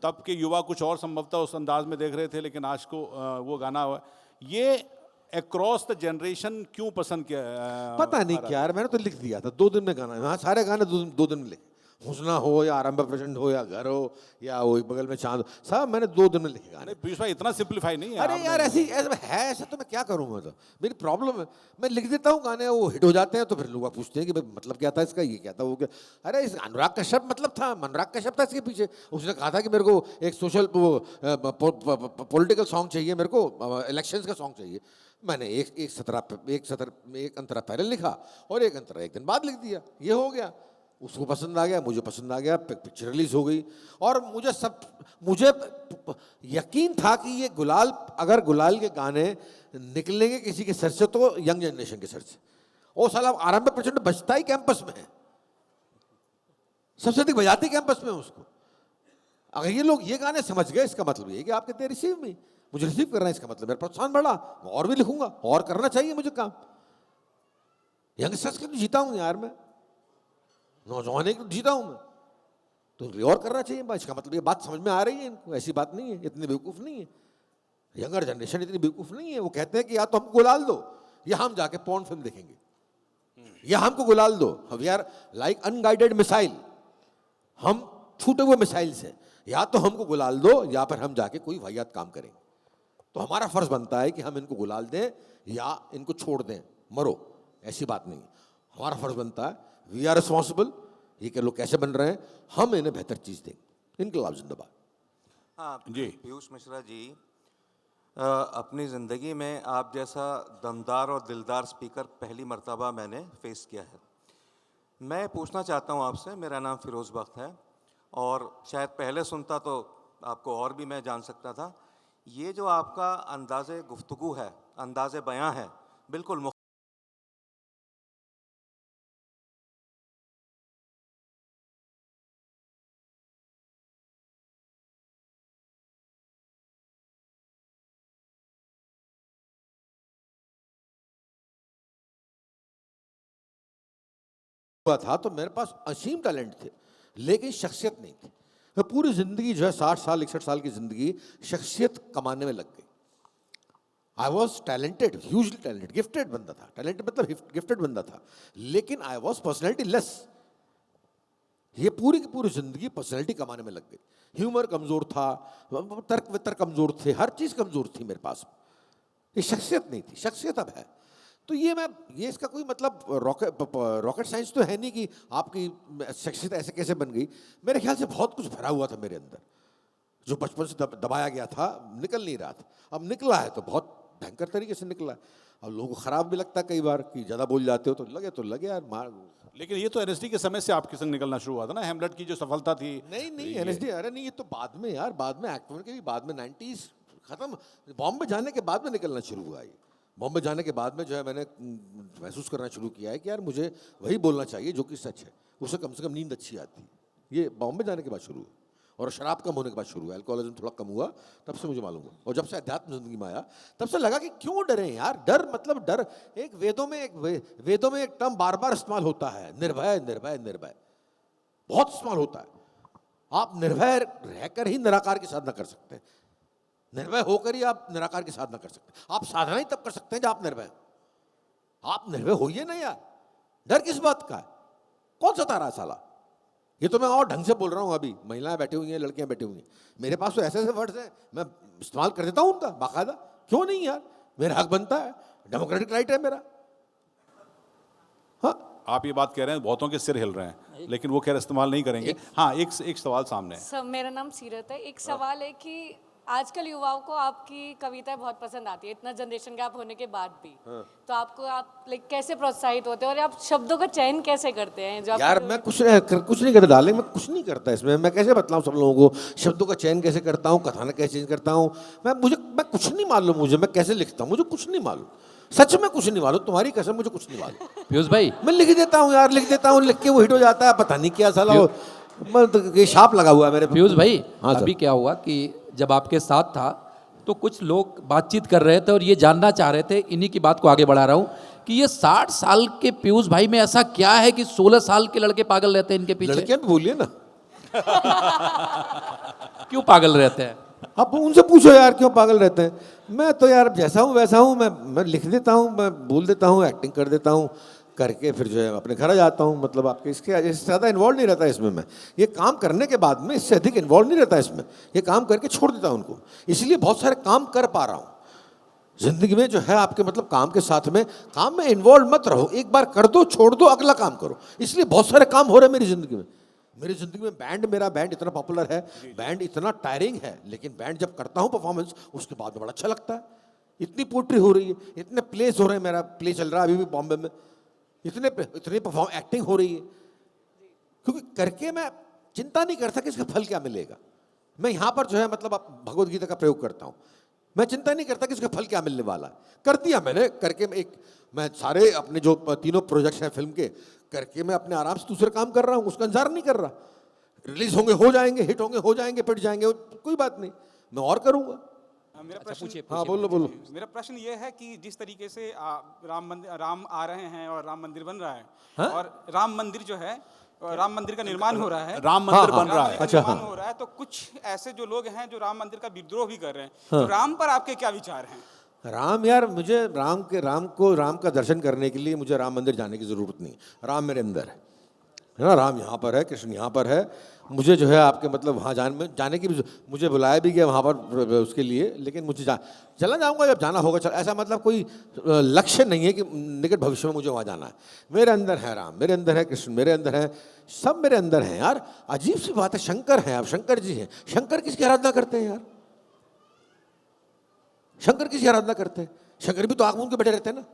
तब के युवा कुछ और संभवतः उस अंदाज में देख रहे थे, लेकिन आज को वो गाना हुआ, ये अक्रॉस द जनरेशन क्यों पसंद किया? पता नहीं क्या यार, मैंने तो लिख दिया था 2 दिन में गाना, हाँ सारे गाने 2 दिन में लिखे, हुस्ना हो या आरंभ प्रचंड हो या घर हो या वो बगल में चांद हो, साहब मैंने 2 दिन में लिखे गाने। नहीं पीयूष भाई इतना सिंप्लीफाई नहीं है अरे आपने। यार ऐसी है ऐसा तो मैं क्या करूँ, मैं तो मेरी प्रॉब्लम है, मैं लिख देता हूँ गाने, वो हिट हो जाते हैं तो फिर लोग पूछते हैं कि भाई मतलब क्या था इसका, ये क्या था, वो क्या। अरे इस अनुराग कश्यप मतलब था, मनराग कश्यप था इसके पीछे। उसने कहा था कि मेरे को एक सोशल पॉलिटिकल सॉन्ग चाहिए, मेरे को इलेक्शंस का सॉन्ग चाहिए। मैंने एक अंतरा पहले लिखा और एक अंतरा एक दिन बाद लिख दिया, ये हो गया। उसको पसंद आ गया, मुझे पसंद आ गया, पिक्चर रिलीज हो गई। और मुझे यकीन था कि ये अगर गुलाल के गाने निकलेंगे किसी के सर से तो यंग जनरेशन के सर से। ओ साला आरंभ प्रचंड बजता ही कैंपस में है, सबसे अधिक बजाते कैंपस में उसको। अगर ये लोग ये गाने समझ गए, इसका मतलब ये कि आप कहते हैं रिसीव मी, मुझे रिसीव कर रहे हैं, इसका मतलब मेरा प्रोत्साहन बढ़ा, मैं और भी लिखूंगा, और करना चाहिए मुझे काम। यंगस्टर्स के तो जीता हूं यार मैं, नौजवान एक जीता हूं मैं, तो और करना चाहिए। इसका मतलब ये बात समझ में आ रही है इनको, ऐसी बात नहीं है, इतनी बेवकूफ़ नहीं है यंगर जनरेशन, इतनी बेवकूफ़ नहीं है। वो कहते हैं कि या तो हमको गुलाल दो या हम जाके पॉर्न फिल्म देखेंगे, या हमको गुलाल दो, we are like unguided missile, हम छूटे हुए मिसाइल से, या तो हमको गुलाल दो या फिर हम जाके कोई वाहियात काम करेंगे। तो हमारा फर्ज बनता है कि हम इनको गुलाल दें या इनको छोड़ दें, मरो, ऐसी बात नहीं। हमारा फर्ज बनता है, वी आर रिस्पॉन्सिबल, ये कि लोग कैसे बन रहे हैं, हम इन्हें बेहतर चीज़ देंगे। इनकलाब जिंदाबाद। हाँ जी। पीयूष मिश्रा जी, अपनी ज़िंदगी में आप जैसा दमदार और दिलदार स्पीकर पहली मर्तबा मैंने फेस किया है। मैं पूछना चाहता हूँ आपसे, मेरा नाम फिरोज़ बख्त है और शायद पहले सुनता तो आपको और भी मैं जान सकता था। ये जो आपका अंदाज़े गुफ्तगू है, अंदाज़े बयां है, बिल्कुल हुआ था तो मेरे पास असीम टैलेंट थे, लेकिन शख्सियत नहीं थी। मैं पूरी जिंदगी जो है 60 साल 61 साल की जिंदगी शख्सियत कमाने में लग गई। I was talented, hugely talented, gifted बंदा था, टैलेंटेड मतलब गिफ्टेड बंदा था, लेकिन आई वॉज पर्सनैलिटी लेस। ये पूरी की पूरी जिंदगी पर्सनैलिटी कमाने में लग गई। ह्यूमर कमजोर था, तर्क वितर्क कमजोर थे, हर चीज कमजोर थी मेरे पास। ये शख्सियत नहीं थी, शख्सियत अब है। तो ये इसका कोई मतलब रॉकेट साइंस तो है नहीं कि आपकी शख्सियत ऐसे कैसे बन गई। मेरे ख्याल से बहुत कुछ भरा हुआ था मेरे अंदर, जो बचपन से दबाया गया था, निकल नहीं रहा था। अब निकला है तो बहुत भयंकर तरीके से निकला है। अब लोगों को खराब भी लगता है कई बार कि ज़्यादा बोल जाते हो, तो लगे यार मार। लेकिन ये तो एनएसडी के समय से आपके संग निकलना शुरू हुआ था ना, हेमलेट की जो सफलता थी। नहीं एनएसडी, अरे नहीं, ये तो बाद में यार, बाद में एक्टर के भी बाद में 90s खत्म, बॉम्बे जाने के बाद में निकलना शुरू हुआ। ये बॉम्बे जाने के बाद में जो है मैंने महसूस करना शुरू किया है कि यार मुझे वही बोलना चाहिए जो कि सच है, उससे कम नींद अच्छी आती है। ये बॉम्बे जाने के बाद शुरू हुआ और शराब कम होने के बाद शुरू हुआ, अल्कोहलिज्म थोड़ा कम हुआ, तब से मुझे मालूम हुआ। और जब से अध्यात्म जिंदगी में आया तब से लगा कि क्यों डरे यार। डर मतलब डर एक वेदों में एक टर्म बार बार इस्तेमाल होता है, निर्भय निर्भय निर्भय, बहुत इस्तेमाल होता है। आप निर्भय रहकर ही निराकार की साधना कर सकते हैं, निर्भय होकर ही आप निराकार की साधना कर सकते हैं। आप साधना ही तब कर सकते हैं जब आप निर्भय। आप निर्भय होइए ना यार, डर किस बात का है, कौन सा तारा साला। ये तो मैं और ढंग से बोल रहा हूँ, अभी महिलाएं बैठी हुई हैं, लड़कियां बैठी हुई हैं, मेरे पास तो ऐसे ऐसे वर्ड्स हैं, मैं इस्तेमाल कर देता हूँ उनका बाकायदा। क्यों नहीं यार, मेरा हक बनता है, डेमोक्रेटिक राइट है मेरा। हाँ, आप ये बात कह रहे हैं, बहुतों के सिर हिल रहे हैं, लेकिन वो कह रहे इस्तेमाल नहीं करेंगे। हाँ, एक सवाल सामने है। सब, मेरा नाम सीरत है। एक सवाल है कि आजकल युवाओं को आपकी कविताएं बहुत पसंद आती है, इतना जनरेशन गैप होने के बाद भी। तो आप लाइक कैसे प्रोत्साहित होते हैं और आप शब्दों का चयन कैसे करते हैं? जो यार मैं कुछ नहीं करता डालें, मैं कुछ नहीं करता इसमें। मैं कैसे बतलाऊं सब लोगों को शब्दों का चयन कैसे करता हूँ, कथानक कैसे चेंज करता हूँ। मैं कुछ नहीं मालूम, मुझे मैं कैसे लिखता हूँ, मुझे कुछ नहीं मालूम, सच में कुछ नहीं मालूम, तुम्हारी कसम मुझे कुछ नहीं मालूम। पीयूष भाई, मैं लिख देता हूँ यार, लिख देता हूँ, लिख के वो हिट हो जाता है, पता नहीं क्या साला ये शाप लगा हुआ है मेरे पे। पीयूष भाई, हाँ सर। अभी क्या हुआ कि जब आपके साथ था तो कुछ लोग बातचीत कर रहे थे और ये जानना चाह रहे थे, इन्हीं की बात को आगे बढ़ा रहा हूँ, कि ये 60 साल के पीयूष भाई में ऐसा क्या है कि 16 साल के लड़के पागल रहते हैं इनके पीछे? लड़कियां भी बोलिए ना। क्यों पागल रहते हैं? आप उनसे पूछो यार क्यों पागल रहते हैं। मैं तो यार जैसा हूँ वैसा हूँ, मैं लिख देता हूँ, मैं बोल देता हूँ, एक्टिंग कर देता हूँ, करके फिर जो है अपने घर आ जाता हूँ। मतलब आपके इससे ज़्यादा इन्वॉल्व नहीं रहता इसमें मैं। ये काम करने के बाद में इससे अधिक इन्वॉल्व नहीं रहता इसमें। ये काम करके छोड़ देता हूँ उनको, इसलिए बहुत सारे काम कर पा रहा हूँ जिंदगी में जो है आपके। मतलब काम के साथ में, काम में इन्वॉल्व मत रहो, एक बार कर दो, छोड़ दो, अगला काम करो। इसलिए बहुत सारे काम हो रहे हैं मेरी ज़िंदगी में। मेरी ज़िंदगी में मेरा बैंड इतना पॉपुलर है, बैंड इतना टायरिंग है, लेकिन बैंड जब करता हूँ परफॉर्मेंस, उसके बाद में बड़ा अच्छा लगता है। इतनी पोट्री हो रही है, इतने प्लेस हो रहे हैं, मेरा प्ले चल रहा है अभी भी बॉम्बे में, इतनी एक्टिंग हो रही है, क्योंकि करके मैं चिंता नहीं करता कि इसका फल क्या मिलेगा। मैं यहाँ पर जो है मतलब भगवत गीता का प्रयोग करता हूँ। मैं चिंता नहीं करता कि इसका फल क्या मिलने वाला है। कर दिया मैंने, करके मैं सारे अपने जो 3 प्रोजेक्ट्स हैं फिल्म के, करके मैं अपने आराम से दूसरे काम कर रहा हूँ, उसका इंतजार नहीं कर रहा। रिलीज होंगे हो जाएंगे, हिट होंगे हो जाएंगे, पिट जाएंगे, कोई बात नहीं, मैं और करूँगा। मेरा प्रश्न हाँ बोलो। मेरा प्रश्न ये है कि जिस तरीके से राम आ रहे हैं और राम मंदिर बन रहा है, और राम मंदिर जो है, राम मंदिर का निर्माण हो रहा है, राम मंदिर बन रहा है। अच्छा, निर्माण हो रहा है, तो कुछ ऐसे जो लोग हैं जो राम मंदिर का विद्रोह भी कर रहे हैं, तो राम पर आपके क्या विचार हैं? राम, यार मुझे राम का दर्शन करने के लिए मुझे राम मंदिर जाने की ज़रूरत नहीं। राम मेरे अंदर है ना, राम यहाँ पर है, कृष्ण यहाँ पर है। मुझे जो है आपके मतलब वहाँ जाने की भी, मुझे बुलाया भी गया वहाँ पर उसके लिए, लेकिन मुझे चला जाऊँगा जब जाना होगा। ऐसा मतलब कोई लक्ष्य नहीं है कि निकट भविष्य में मुझे वहाँ जाना है। मेरे अंदर है राम, मेरे अंदर है कृष्ण, मेरे अंदर है, सब मेरे अंदर हैं यार। अजीब सी बात है, शंकर हैं, अब शंकर जी हैं। शंकर किसकी आराधना करते हैं यार? शंकर किसकी आराधना करते हैं? शंकर भी तो आग मूंद के बैठे रहते हैं ना।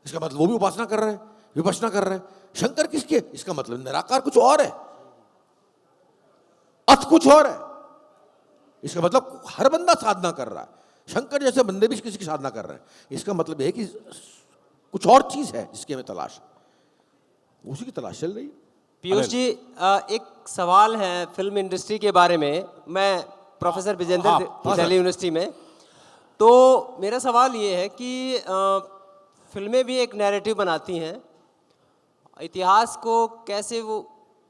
इसका मतलब वो भी उपासना कर रहे हैं, विपश्यना कर रहे हैं। शंकर किसके? इसका मतलब निराकार कुछ और है, अर्थ कुछ और है। इसका मतलब हर बंदा साधना कर रहा है, शंकर जैसे बंदे भी किसी की साधना कर रहे हैं। इसका मतलब यह है कि कुछ और चीज है जिसकी हमें तलाश है, उसी की तलाश चल रही है। पीयूष जी, एक सवाल है फिल्म इंडस्ट्री के बारे में। मैं प्रोफेसर विजेंद्र दिल्ली यूनिवर्सिटी में, तो मेरा सवाल ये है कि फिल्में भी एक नैरेटिव बनाती हैं, इतिहास को कैसे वो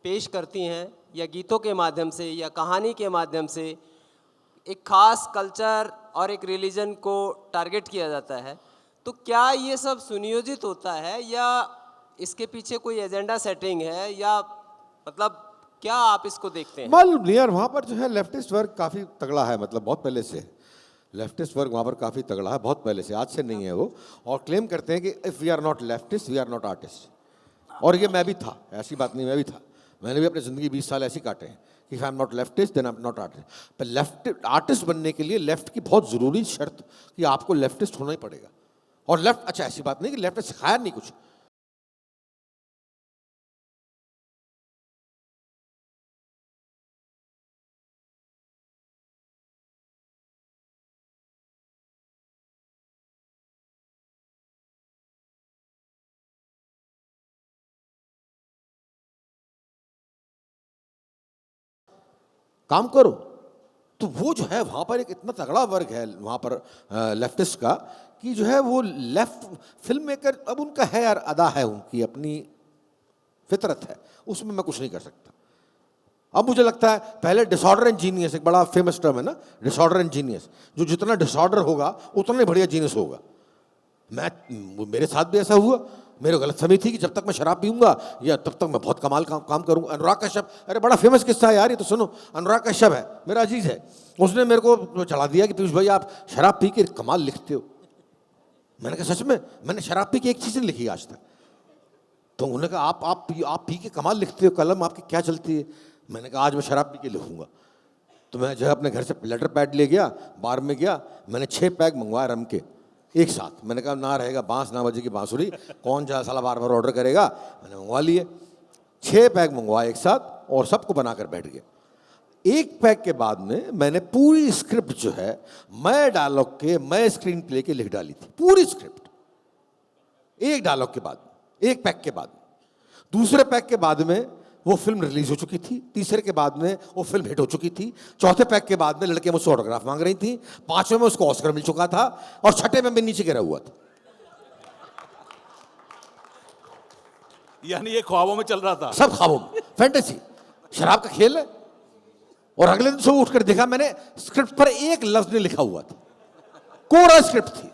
पेश करती हैं, या गीतों के माध्यम से या कहानी के माध्यम से एक खास कल्चर और एक रिलीजन को टारगेट किया जाता है। तो क्या ये सब सुनियोजित होता है, या इसके पीछे कोई एजेंडा सेटिंग है, या मतलब क्या आप इसको देखते हैं? मालूम नहीं यार, वहाँ पर जो है लेफ्टिस्ट वर्ग काफ़ी तगड़ा है, मतलब बहुत पहले से लेफ्टिस्ट वर्ग वहाँ पर काफ़ी तगड़ा है, बहुत पहले से, आज से नहीं है वो। और क्लेम करते हैं कि if we are not leftist we are not artist. और ये मैं भी था, ऐसी बात नहीं, मैं भी था। मैंने भी अपनी ज़िंदगी 20 साल ऐसी काटे हैं कि I am not leftist then I am not artist. पर लेफ्ट आर्टिस्ट बनने के लिए लेफ्ट की बहुत ज़रूरी शर्त कि आपको लेफ्टिस्ट होना ही पड़ेगा। और लेफ्ट, अच्छा ऐसी बात नहीं कि लेफ्ट ने सिखाया नहीं कुछ, काम करो। तो वो जो है वहाँ पर एक इतना तगड़ा वर्ग है वहाँ पर लेफ्टिस्ट का, कि जो है वो लेफ्ट फिल्म मेकर, अब उनका है यार, अदा है उनकी, अपनी फितरत है, उसमें मैं कुछ नहीं कर सकता। अब मुझे लगता है पहले डिसऑर्डर एंड जीनियस, एक बड़ा फेमस टर्म है ना, डिसऑर्डर एंड जीनियस, जो जितना डिसऑर्डर होगा उतना ही बढ़िया जीनियस होगा। मेरे साथ भी ऐसा हुआ। मेरे गलतफहमी थी कि जब तक मैं शराब पीऊंगा या तब तक मैं बहुत कमाल काम करूंगा। अनुराग कश्यप, अरे बड़ा फेमस किस्सा है यार ये तो सुनो। अनुराग कश्यप है, मेरा अजीज है, उसने मेरे को चढ़ा दिया कि पीयूष भाई आप शराब पी के कमाल लिखते हो। मैंने कहा सच में? मैंने शराब पी के एक चीज़ नहीं लिखी आज तक। तो उन्होंने कहा आप पी के कमाल लिखते हो, कलम आपकी क्या चलती है? मैंने कहा आज मैं शराब पी के लिखूंगा। तो मैं जो है अपने घर से लेटर पैड ले गया, बार में गया, मैंने 6 पैग मंगवाए रम के एक साथ। मैंने कहा ना रहेगा बांस ना बजेगी बांसुरी, कौन जा साला बार बार ऑर्डर करेगा। मैंने मंगवा लिए 6 पैग मंगवाए एक साथ, और सबको बनाकर बैठ गया। एक पैग के बाद में मैंने पूरी स्क्रिप्ट जो है मैं डायलॉग के, मैं स्क्रीन प्ले के लिख डाली थी, पूरी स्क्रिप्ट एक डायलॉग के बाद, एक पैग के बाद। दूसरे पैग के बाद में वो फिल्म रिलीज हो चुकी थी, तीसरे के बाद में वो फिल्म हिट हो चुकी थी, चौथे पैक के बाद में लड़के मुझसे ऑटोग्राफ मांग रही थी, 5वें में उसको ऑस्कर मिल चुका था, और 6ठे में मैं नीचे गिरा हुआ था। यानी ये ख्वाबों में चल रहा था, सब ख्वाबों में, फैंटेसी, शराब का खेल है। और अगले दिन सुबह उठकर देखा मैंने स्क्रिप्ट पर एक लफ्ज नहीं लिखा हुआ था, कोरा स्क्रिप्ट थी।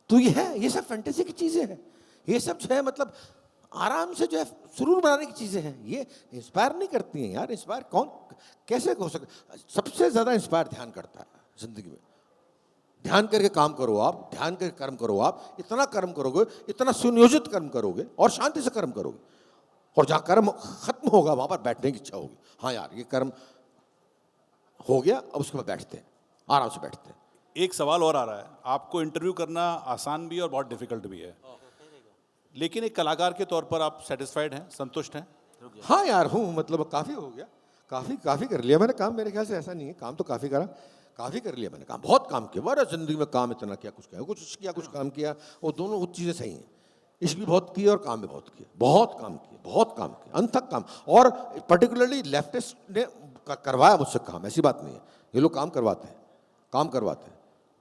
तो ये है, ये सब फैंटेसी की चीजें हैं। ये सब जो है मतलब आराम से जो है सुरूर बनाने की चीज़ें हैं, ये इंस्पायर नहीं करती हैं यार। इंस्पायर कौन कैसे हो सकता? सबसे ज़्यादा इंस्पायर ध्यान करता है ज़िंदगी में। ध्यान करके काम करो आप, ध्यान करके कर्म करो आप, इतना कर्म करोगे, इतना सुनियोजित कर्म करोगे और शांति से कर्म करोगे, और जहाँ कर्म खत्म होगा वहाँ पर बैठने की इच्छा होगी। हाँ यार ये कर्म हो गया, अब उसके बाद बैठते हैं, आराम से बैठते हैं। एक सवाल और आ रहा है, आपको इंटरव्यू करना आसान भी है और बहुत डिफिकल्ट भी है, लेकिन एक कलाकार के तौर पर आप सेटिस्फाइड हैं, संतुष्ट हैं? हाँ यार हूँ, मतलब काफ़ी हो गया, काफ़ी कर लिया मैंने काम। मेरे ख्याल से ऐसा नहीं है, काम तो काफ़ी करा, काफ़ी कर लिया मैंने काम, बहुत काम किया, बड़ा ज़िंदगी में काम इतना किया, कुछ काम किया, वो दोनों वो चीज़ें सही हैं। इश्क भी बहुत किया और काम भी बहुत किया, बहुत काम किया, अंत तक काम। और पर्टिकुलरली लेफ्टिस्ट ने करवाया मुझसे काम, ऐसी बात नहीं है, ये लोग काम करवाते हैं।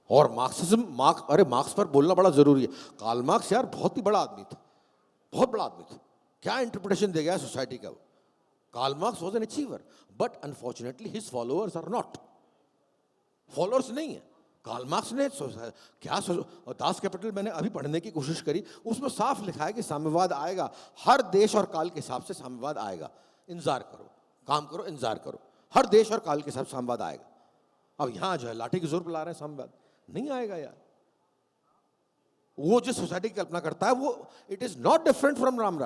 और मार्क्स पर बोलना बड़ा ज़रूरी है। कार्ल मार्क्स यार बहुत ही बड़ा आदमी था, बहुत बड़ा आदमी था। क्या इंटरप्रिटेशन दे गया सोसाइटी का वो। Karl Marx was an achiever, but unfortunately his followers are not. Followers नहीं है। कार्ल मार्क्स ने दास कैपिटल मैंने अभी पढ़ने की कोशिश करी, उसमें साफ लिखा है कि साम्यवाद आएगा, हर देश और काल के हिसाब से साम्यवाद आएगा, इंतजार करो, काम करो, इंतजार करो, हर देश और काल के हिसाब से साम्यवाद आएगा। अब यहाँ जो है लाठी की जोर पर ला रहे हैं साम्यवाद, नहीं आएगा यार। वो जिस सोसाइटी की कल्पना करता है वो it is not different from Ram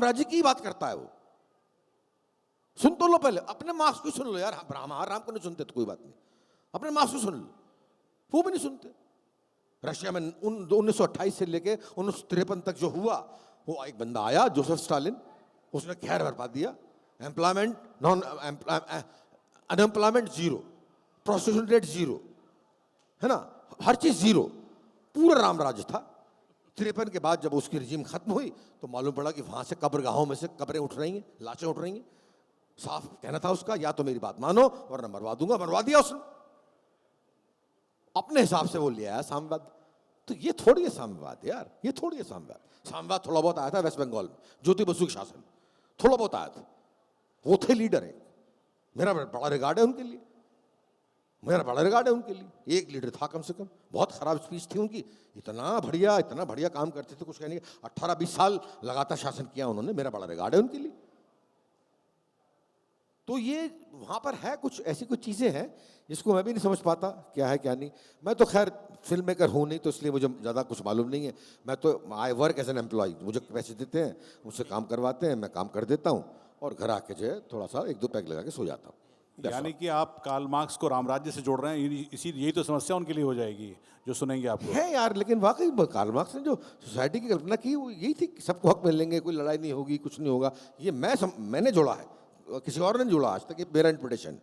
राज्य की बात करता है वो। सुन तो लो पहले, अपने मार्क्स को सुन लो यार। राम को नहीं सुनते तो कोई बात नहीं, अपने मार्क्स को सुन लो, वो भी नहीं सुनते। रशिया में 1928 से लेके 1953 तक जो हुआ, वो एक बंदा आया जोसेफ स्टालिन, उसने खैर बर्पा दिया, unemployment zero, prostitution rate zero, है ना, हर चीज जीरो, पूरा राम राज्य था। 53 के बाद जब उसकी रिजीम खत्म हुई तो मालूम पड़ा कि वहां से कब्रगाहों में से कब्रें उठ रही हैं, लाशें उठ रही हैं। साफ कहना था उसका, या तो मेरी बात मानो वरना मरवा दूंगा, मरवा दिया उसने। अपने हिसाब से वो ले आया साम्यवाद। तो ये थोड़ी है साम्यवाद यार, ये थोड़ी है साम्यवाद। साम्यवाद थोड़ा बहुत आया था वेस्ट बंगाल में, ज्योति बसु के शासन, थोड़ा बहुत आया था, वो थे लीडर है। मेरा बड़ा रिगार्ड है उनके लिए, एक लीडर था कम से कम। बहुत खराब स्पीच थी उनकी, इतना बढ़िया काम करते थे, कुछ कहने के। 18-20 साल लगातार शासन किया उन्होंने, मेरा बड़ा रिगार्ड है उनके लिए। तो ये वहाँ पर है कुछ ऐसी कुछ चीज़ें हैं जिसको मैं भी नहीं समझ पाता क्या है क्या नहीं। मैं तो खैर फिल्म मेकर हूँ नहीं, तो इसलिए मुझे ज़्यादा कुछ मालूम नहीं है। मैं तो I work as an employee, मुझे पैसे देते हैं, मुझसे काम करवाते हैं, मैं काम कर देता हूँ और घर आके जो है थोड़ा सा 1-2 पैग लगा के सो जाता हूँ। यानी कि आप कार्ल मार्क्स को राम राज्य से जोड़ रहे हैं, यही तो समस्या उनके लिए हो जाएगी जो सुनेंगे आपको। है यार, लेकिन वाकई कार्ल मार्क्स ने जो सोसाइटी की कल्पना की वो यही थी कि सबको हक मिलेंगे, कोई लड़ाई नहीं होगी, कुछ नहीं होगा। ये मैंने जोड़ा है, किसी और ने जोड़ा आज तक, ये मेरा इंटरप्रिटेशन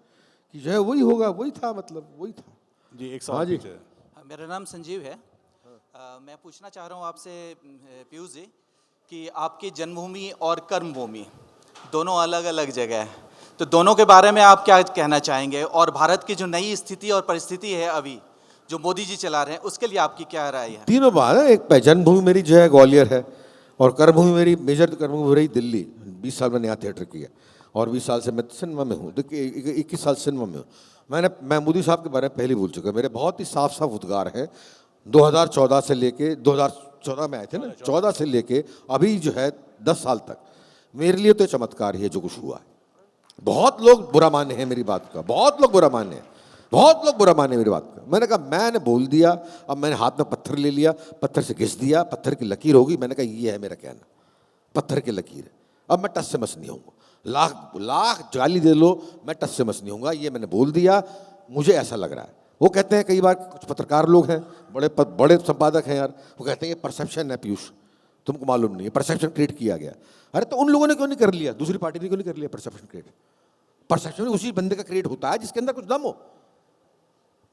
कि जो है वही होगा, वही था, मतलब वही था। जी एक सवाल पूछे। मेरा नाम संजीव है। मैं पूछना चाह रहा हूँ आपसे पीयूष जी कि आपकी जन्मभूमि और कर्मभूमि दोनों अलग अलग जगह है, तो दोनों के बारे में आप क्या कहना चाहेंगे? और भारत की जो नई स्थिति और परिस्थिति है अभी जो मोदी जी चला रहे हैं, उसके लिए आपकी क्या राय है? तीनों बात है। एक जन्मभूमि मेरी जो है ग्वालियर है, और कर्मभूमि मेरी मेजर कर्मभूमि रही दिल्ली। 20 साल मैंने यहाँ थिएटर किया और 20 साल से मैं सिनेमा में हूँ, 21 साल सिनेमा में हूँ। मैं मोदी साहब के बारे में पहले भूल चुका। मेरे बहुत ही साफ उद्गार हैं। 2014 से लेके 2014 में आए थे ना, 14 से लेके अभी जो है 10 साल तक मेरे लिए तो चमत्कार ही है जो कुछ हुआ है। बहुत लोग बुरा माने हैं मेरी बात का, बहुत लोग बुरा माने मेरी बात का। मैंने कहा मैंने बोल दिया, अब मैंने हाथ में पत्थर ले लिया, पत्थर से घिस दिया, पत्थर की लकीर होगी। मैंने कहा ये है मेरा कहना, पत्थर की लकीर है। अब मैं टस से मस नहीं होऊंगा, लाख गाली दे लो, मैं टस से मस नहीं होऊंगा। ये मैंने बोल दिया, मुझे ऐसा लग रहा है। वो कहते हैं कई बार, कुछ पत्रकार लोग हैं, बड़े संपादक हैं यार, वो कहते हैं ये परसेप्शन है पीयूष, तुमको मालूम नहीं है, परसेप्शन क्रिएट किया गया। अरे तो उन लोगों ने क्यों नहीं कर लिया, दूसरी पार्टी ने क्यों नहीं कर लिया परसेप्शन क्रिएट? परसेप्शन उसी बंदे का क्रिएट होता है जिसके अंदर कुछ दम हो।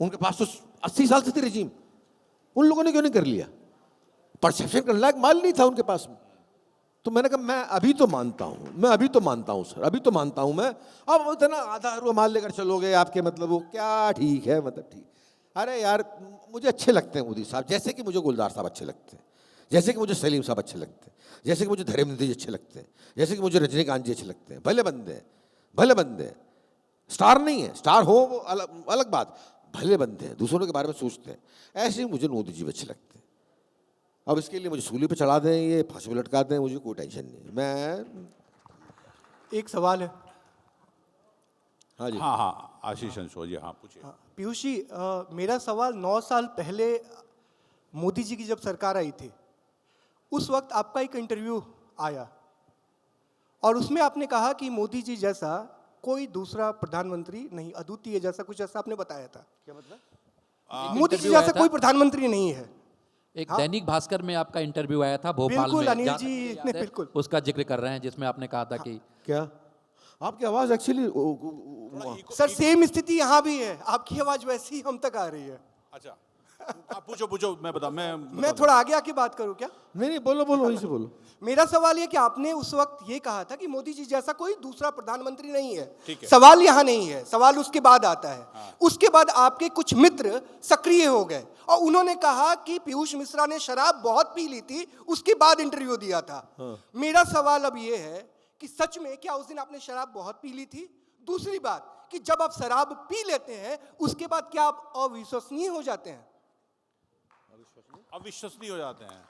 उनके पास तो 80 साल से थी रिजीम, उन लोगों ने क्यों नहीं कर लिया? परसेप्शन करने लायक माल नहीं था उनके पास में। तो मैंने कहा मैं अभी तो मानता हूँ सर, अभी तो मानता हूँ मैं। अब इतना आधा रुपया माल लेकर चलोगे आपके, मतलब वो क्या ठीक है, मतलब ठीक। अरे यार मुझे अच्छे लगते हैं मोदी साहब, जैसे कि मुझे गुलजार साहब अच्छे लगते हैं, जैसे कि मुझे सलीम साहब अच्छे लगते हैं, जैसे कि मुझे धर्मेंद्र जी अच्छे लगते हैं, जैसे कि मुझे रजनीकांत जी अच्छे लगते हैं। भले बंदे हैं, स्टार नहीं है, स्टार हो वो अलग बात, भले बंदे हैं, दूसरों के बारे में सोचते हैं। ऐसे ही मुझे मोदी जी अच्छे लगते हैं। अब इसके लिए मुझे सूली पे चढ़ा दें, ये फांसी पे लटका दें, मुझे कोई टेंशन नहीं। मैं एक सवाल है। हाँ जी, हाँ हाँ, आशीष अंशोल जी, हाँ पूछिए। पीयूष जी, मेरा सवाल 9 साल पहले मोदी जी की जब सरकार आई थी, उस वक्त आपका एक इंटरव्यू आया और उसमें आपने कहा कि मोदी जी जैसा कोई दूसरा प्रधानमंत्री नहीं, अद्वितीय जैसा कुछ ऐसा आपने बताया था। क्या मतलब? मोदी जी इंटरव्यू आया जैसा था। कोई प्रधानमंत्री नहीं है। एक दैनिक भास्कर में आपका इंटरव्यू आया था भोपाल बिल्कुल, में, अनिल जहाँ जी, तक इतने याद है, बिल्कुल। उसका जिक्र कर रहे हैं जिसमें आपने कहा था कि क्या आपकी आवाज़ एक्चुअली सर सेम स्थिति यहाँ भी है, आपकी आवाज वैसी ही हम तक आ रही है। अच्छा, आप पूछो पूछो, मैं बता, मैं थोड़ा आगे आके बात करूँ क्या? नहीं, बोलो वहीं से बोलो। मेरा सवाल ये कि आपने उस वक्त ये कहा था कि मोदी जी जैसा कोई दूसरा प्रधानमंत्री नहीं है। ठीक है। सवाल यहाँ नहीं है, सवाल उसके बाद आता है। उसके बाद आपके कुछ मित्र सक्रिय हो गए और उन्होंने कहा कि पीयूष मिश्रा ने शराब बहुत पी ली थी, उसके बाद इंटरव्यू दिया था। मेरा सवाल अब ये है कि सच में क्या उस दिन आपने शराब बहुत पी ली थी? दूसरी बात कि जब आप शराब पी लेते हैं उसके बाद क्या आप अविश्वसनीय हो जाते हैं? अविश्वसनीय हो जाते हैं।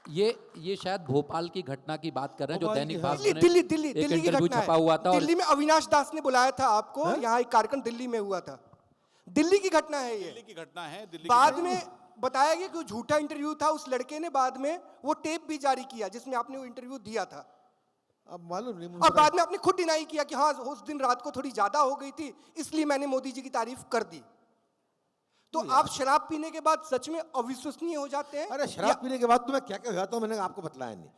ये शायद भोपाल की घटना की बात कर रहे हैं जो भोपाल दैनिक की, भास्कर ने दिल्ली एक की इंटरव्यू घटना छपा है। हुआ था और दिल्ली में अविनाश दास ने बुलाया था आपको, यहाँ एक कार्यक्रम दिल्ली में हुआ था। दिल्ली की घटना है दिल्ली ये। की घटना है, दिल्ली बाद में बताया गया कि वो झूठा इंटरव्यू था। उस लड़के ने बाद में वो टेप भी जारी किया जिसमें आपने वो इंटरव्यू दिया था अब मालूम नहीं और मुझे। बाद में आपने खुद डिनाई किया कि हाँ उस दिन रात को थोड़ी ज्यादा हो गई थी इसलिए मैंने मोदी जी की तारीफ कर दी। तो आप शराब पीने के बाद सच में अविश्वसनीय हो जाते हैं? अरे शराब पीने के बाद तो मैं क्या क्या हुआ था मैंने आपको बतलाया नहीं।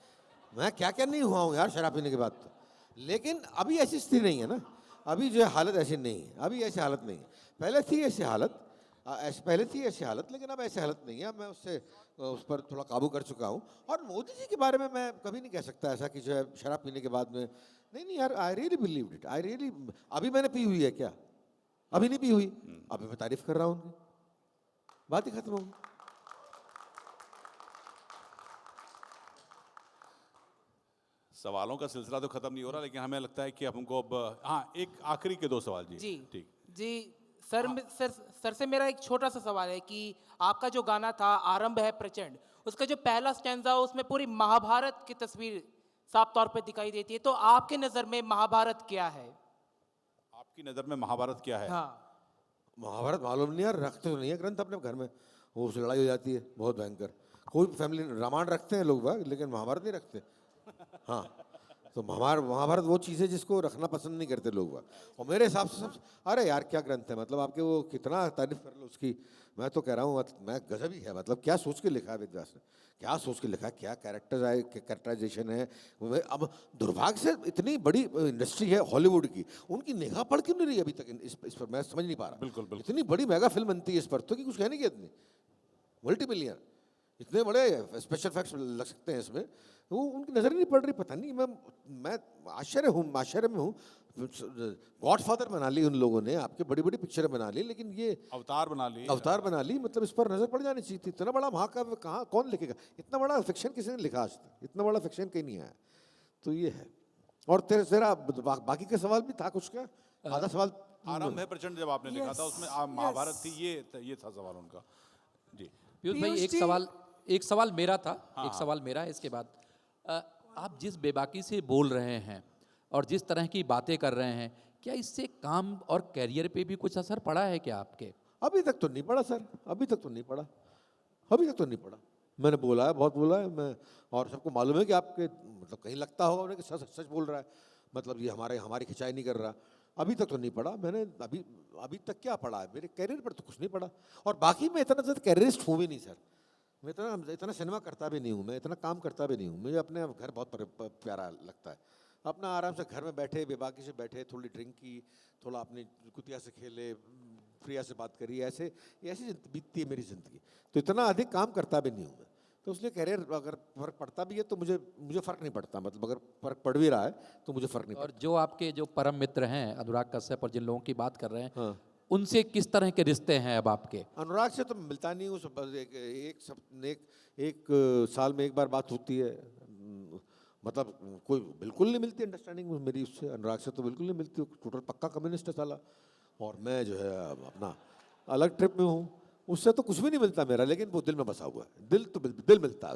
मैं क्या क्या नहीं हुआ हूँ यार शराब पीने के बाद तो। लेकिन अभी ऐसी स्थिति नहीं है ना, अभी जो है हालत ऐसी नहीं है, अभी ऐसी हालत नहीं है। पहले थी ऐसी हालत, पहले थी ऐसी हालत, लेकिन अब ऐसी हालत नहीं है। मैं उस पर थोड़ा काबू कर चुका हूँ। और मोदी जी के बारे में मैं कभी नहीं कह सकता ऐसा कि जो है शराब पीने के बाद में, नहीं यार, I really believe it, I really. अभी मैंने पी हुई है क्या? अभी नहीं पी हुई, अभी मैं तारीफ कर रहा हूँ उनकी, बात ही खत्म होगी। सवालों का सिलसिला तो खत्म नहीं हो रहा, लेकिन हमें लगता है कि हमको अब, हाँ, एक आखिरी के 2 सवाल जी। ठीक। जी सर, सर से मेरा एक छोटा सा सवाल है कि आपका जो गाना था आरंभ है प्रचंड, उसका जो पहला स्टैंजा उसमें पूरी महाभारत की तस्वीर साफ तौर पे दिखाई देती है। तो आपके नज़र में महाभारत क्या है? आपकी नज़र में महाभारत क्या है? हाँ, महाभारत मालूम नहीं यार, रखते तो नहीं है ग्रंथ अपने घर में, वो उससे लड़ाई हो जाती है बहुत भयंकर। कोई फैमिली रामायण रखते हैं लोग बाग, लेकिन महाभारत नहीं रखते। हाँ, तो महाभारत वो चीज़ है जिसको रखना पसंद नहीं करते लोग बाग। और मेरे हिसाब से सब, अरे यार क्या ग्रंथ है, मतलब आपके वो कितना तारीफ कर लो उसकी। मैं तो कह रहा हूँ मैं गजब ही है, मतलब क्या सोच के लिखा है वेद व्यास ने, क्या सोच के लिखा है, क्या कैरेक्टराइजेशन है। अब दुर्भाग्य से इतनी बड़ी इंडस्ट्री है हॉलीवुड की, उनकी निगाह पड़ क्यों नहीं रही अभी तक इस पर, मैं समझ नहीं पा रहा। बिल्कुल। इतनी बड़ी मेगा फिल्म बनती है इस पर तो कि कुछ कहने की इतनी मल्टी मिलियन, इतने बड़े स्पेशल इफेक्ट्स लग सकते हैं इसमें, वो उनकी नज़र नहीं पड़ रही। पता नहीं, मैं आश्चर्य में हूँ। गॉडफादर बना ली उन लोगों ने, आपके बड़ी बड़ी पिक्चरें बना ली, लेकिन ये अवतार बना ली, मतलब इस पर नजर पड़ जानी चाहिए थी। इतना बड़ा महाकाव्य कहाँ कौन लिखेगा? इतना बड़ा फिक्शन किसी ने लिखा आज तक? इतना बड़ा फिक्शन कहीं नहीं आया। तो ये है। और तेरा बाकी का सवाल भी था कुछ का, आधा सवाल। आरंभ है प्रचंड जब आपने लिखा था उसमें महाभारत थी, ये था सवाल उनका जी। पीयूष भाई, एक सवाल मेरा था, एक सवाल मेरा है। इसके बाद आप जिस बेबाकी से बोल रहे हैं और जिस तरह की बातें कर रहे हैं, क्या इससे काम और कैरियर पे भी कुछ असर पड़ा है क्या आपके? अभी तक तो नहीं पड़ा सर, अभी तक तो नहीं पड़ा। मैंने बोला है, बहुत बोला है मैं, और सबको मालूम है कि आपके मतलब कहीं लगता होगा उन्हें कि सच बोल रहा है, मतलब ये हमारी खिंचाई नहीं कर रहा। अभी तक तो नहीं पड़ा मैंने, अभी तक क्या पड़ा है? मेरे कैरियर पर तो कुछ नहीं पड़ा। और बाकी मैं इतना ज़्यादा कैरियरिस्ट हूँ भी नहीं सर, मैं इतना सिनेमा करता भी नहीं हूँ, मैं इतना काम करता भी नहीं हूँ। मुझे अपने घर बहुत प्यारा लगता है, अपना आराम से घर में बैठे, बेबाकी से बैठे, थोड़ी ड्रिंक की, थोड़ा अपनी कुतिया से खेले, प्रिया से बात करी, ऐसे बीतती है मेरी ज़िंदगी। तो इतना अधिक काम करता भी नहीं हूँ मैं, तो इसलिए कैरियर अगर फ़र्क पड़ता भी है तो मुझे फ़र्क नहीं पड़ता, मतलब अगर फ़र्क पड़ भी रहा है तो मुझे फ़र्क नहीं पड़ता। और जो आपके जो परम मित्र हैं अनुराग कश्यप और जिन लोगों की बात कर रहे हैं, हाँ, उनसे किस तरह के रिश्ते हैं अब आपके? अनुराग से तो मिलता नहीं हूँ, एक साल में एक बार बात होती है, मतलब कोई बिल्कुल नहीं मिलती अंडरस्टैंडिंग मेरी उससे। अनुराग से तो बिल्कुल नहीं मिलती, टोटल पक्का कम्युनिस्ट है साला, और मैं जो है अपना अलग ट्रिप में हूँ। उससे तो कुछ भी नहीं मिलता मेरा, लेकिन वो दिल में बसा हुआ है, दिल मिलता है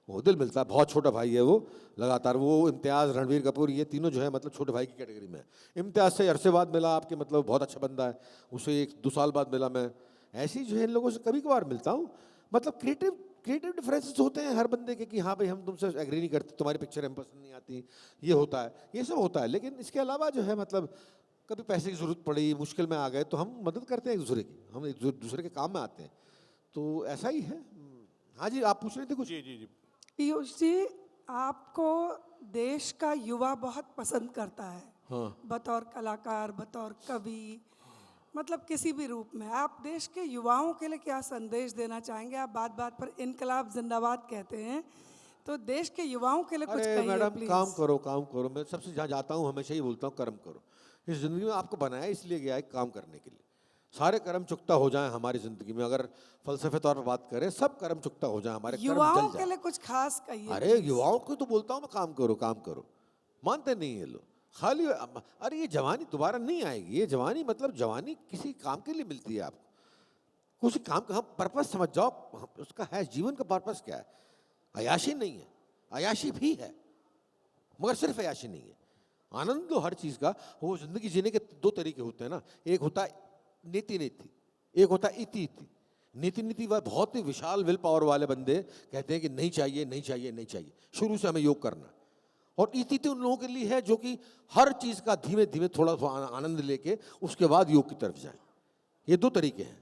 वो दिल मिलता है। बहुत छोटा भाई है वो, लगातार वो इम्तियाज़, रणवीर कपूर, ये तीनों जो है मतलब छोटे भाई की कैटेगरी में है। इम्तियाज़ से अरसे बाद मिला आपके, मतलब बहुत अच्छा बंदा है, उसे 1-2 साल बाद मिला मैं। ऐसी जो है इन लोगों से कभी कभार मिलता हूँ। मतलब क्रिएटिव डिफरेंसेस होते हैं हर बंदे के, कि हाँ भाई हम तुमसे एग्री नहीं करते, तुम्हारी पिक्चर हमें पसंद नहीं आती, ये होता है, ये सब होता है। लेकिन इसके अलावा जो है मतलब कभी पैसे की ज़रूरत पड़ी, मुश्किल में आ गए तो हम मदद करते हैं एक दूसरे की, हम एक दूसरे के काम में आते हैं, तो ऐसा ही है। हाँ जी, आप पूछ रहे थे कुछ? जी जी जी। पीयूष जी, आपको देश का युवा बहुत पसंद करता है। हाँ। बतौर कलाकार, बतौर कवि, मतलब किसी भी रूप में आप देश के युवाओं के लिए क्या संदेश देना चाहेंगे? आप बात बात पर इनकलाब जिंदाबाद कहते हैं, तो देश के युवाओं के लिए कुछ अरे कहिए मैडम, प्लीज। काम करो, काम करो। मैं सबसे जहाँ जाता हूँ हमेशा ही बोलता हूँ, कर्म करो। इस ज़िंदगी में आपको बनाया इसलिए गया है काम करने के लिए। सारे कर्म चुकता हो जाएं हमारी ज़िंदगी में, अगर फलसफे तौर पर बात करें, सब कर्म चुकता हो जाए, हमारे कर्म युवाओं जल के जाए। लिए कुछ खास कहिए। अरे युवाओं को तो बोलता हूँ मैं, काम करो, काम करो। मानते नहीं ये लोग, खाली अरे ये जवानी दोबारा नहीं आएगी। ये जवानी मतलब जवानी किसी काम के लिए मिलती है आपको, कुछ काम का हम पर्पस समझ जाओ, उसका है जीवन का पर्पस क्या है। अयाशी नहीं है, अयाशी भी है, मगर सिर्फ अयाशी नहीं है। आनंद लो हर चीज़ का। वो जिंदगी जीने के 2 तरीके होते हैं ना, एक होता है नीति नीति, एक होता है इति इति। नीति नीति वह बहुत ही विशाल विल पावर वाले बंदे कहते हैं कि नहीं चाहिए, नहीं चाहिए, नहीं चाहिए, शुरू से हमें योग करना है। और इति इति उन लोगों के लिए है जो कि हर चीज़ का धीमे धीमे थोड़ा आनंद लेके उसके बाद योग की तरफ जाए। ये 2 तरीके हैं,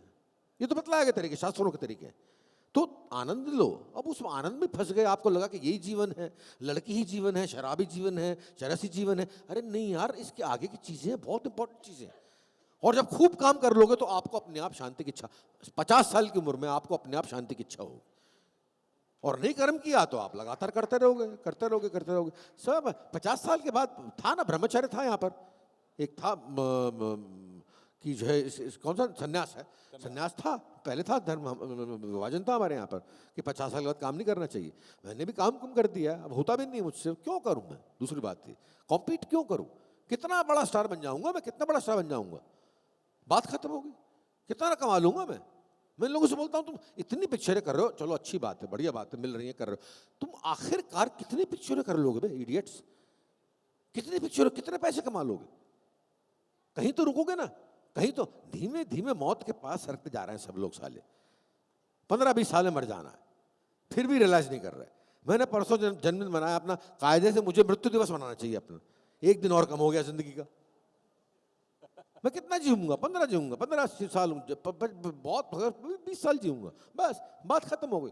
ये तो बतलाए गए तरीके, शास्त्रों के तरीके हैं। तो आनंद लो। अब उस आनंद में फंस गए, आपको लगा कि यही जीवन है, लड़की ही जीवन है, शराबी जीवन है, चरसी जीवन है। अरे नहीं यार, इसके आगे की चीज़ें हैं, बहुत इंपॉर्टेंट चीज़ें हैं। और जब खूब काम कर लोगे तो आपको अपने आप शांति की इच्छा, 50 साल की उम्र में आपको अपने आप शांति की इच्छा होगी। और नहीं कर्म किया तो आप लगातार करते रहोगे, करते रहोगे, करते रहोगे। सब 50 साल के बाद था ना, ब्रह्मचर्य था यहाँ पर, एक था कि जो है कौन सा संन्यास है, संन्यास था, पहले था धर्म विभाजन था हमारे यहाँ पर कि 50 साल के बाद काम नहीं करना चाहिए। मैंने भी काम कम कर दिया, अब होता भी नहीं मुझसे, क्यों करूँ मैं? दूसरी बात थी, कॉम्पीट क्यों करूँ? कितना बड़ा स्टार बन जाऊँगा मैं, कितना बड़ा स्टार बन जाऊँगा, बात खत्म हो गई। कितना कमा लूँगा मैं इन लोगों से बोलता हूँ, तुम इतनी पिक्चरें कर रहे हो, चलो अच्छी बात है, बढ़िया बात है, मिल रही है, कर रहे हो, तुम आखिरकार कितनी पिक्चरें कर लोगे बे इडियट्स? कितनी पिक्चरें, कितने पैसे कमा लोगे? कहीं तो रुकोगे ना, कहीं तो। धीमे धीमे मौत के पास सरकते जा रहे हैं सब लोग साले। 15-20 साल में मर जाना है, फिर भी रियलाइज नहीं कर रहे। मैंने परसों जन्मदिन मनाया अपना, कायदे से मुझे मृत्यु दिवस मनाना चाहिए अपना, 1 दिन और कम हो गया जिंदगी का। मैं कितना जीऊंगा? 15 जीऊंगा, 15 साल, बहुत 20 साल जीऊंगा, बस बात खत्म हो गई।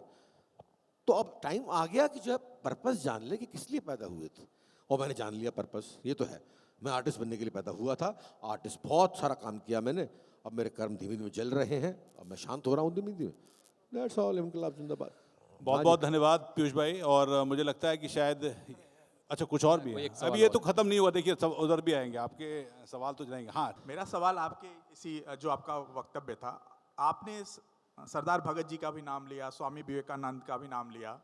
तो अब टाइम आ गया कि जो है पर्पस जान ले कि किस लिए पैदा हुए थे, और मैंने जान लिया पर्पस ये तो है। मैं आर्टिस्ट बनने के लिए पैदा हुआ था, आर्टिस्ट बहुत सारा काम किया मैंने, अब मेरे कर्म धीमे धीमे जल रहे हैं, अब मैं शांत हो रहा हूँ धीमे धीमे। That's all. इनकलाब जिंदाबाद। बहुत बहुत धन्यवाद पीयूष भाई। और मुझे लगता है कि शायद अच्छा कुछ और भी है, अभी ये तो खत्म नहीं हुआ, देखिए सब उधर भी आएंगे, आपके सवाल तो जाएंगे। हाँ, मेरा सवाल आपके इसी जो आपका वक्तव्य था, आपने सरदार भगत जी का भी नाम लिया, स्वामी विवेकानंद का भी नाम लिया,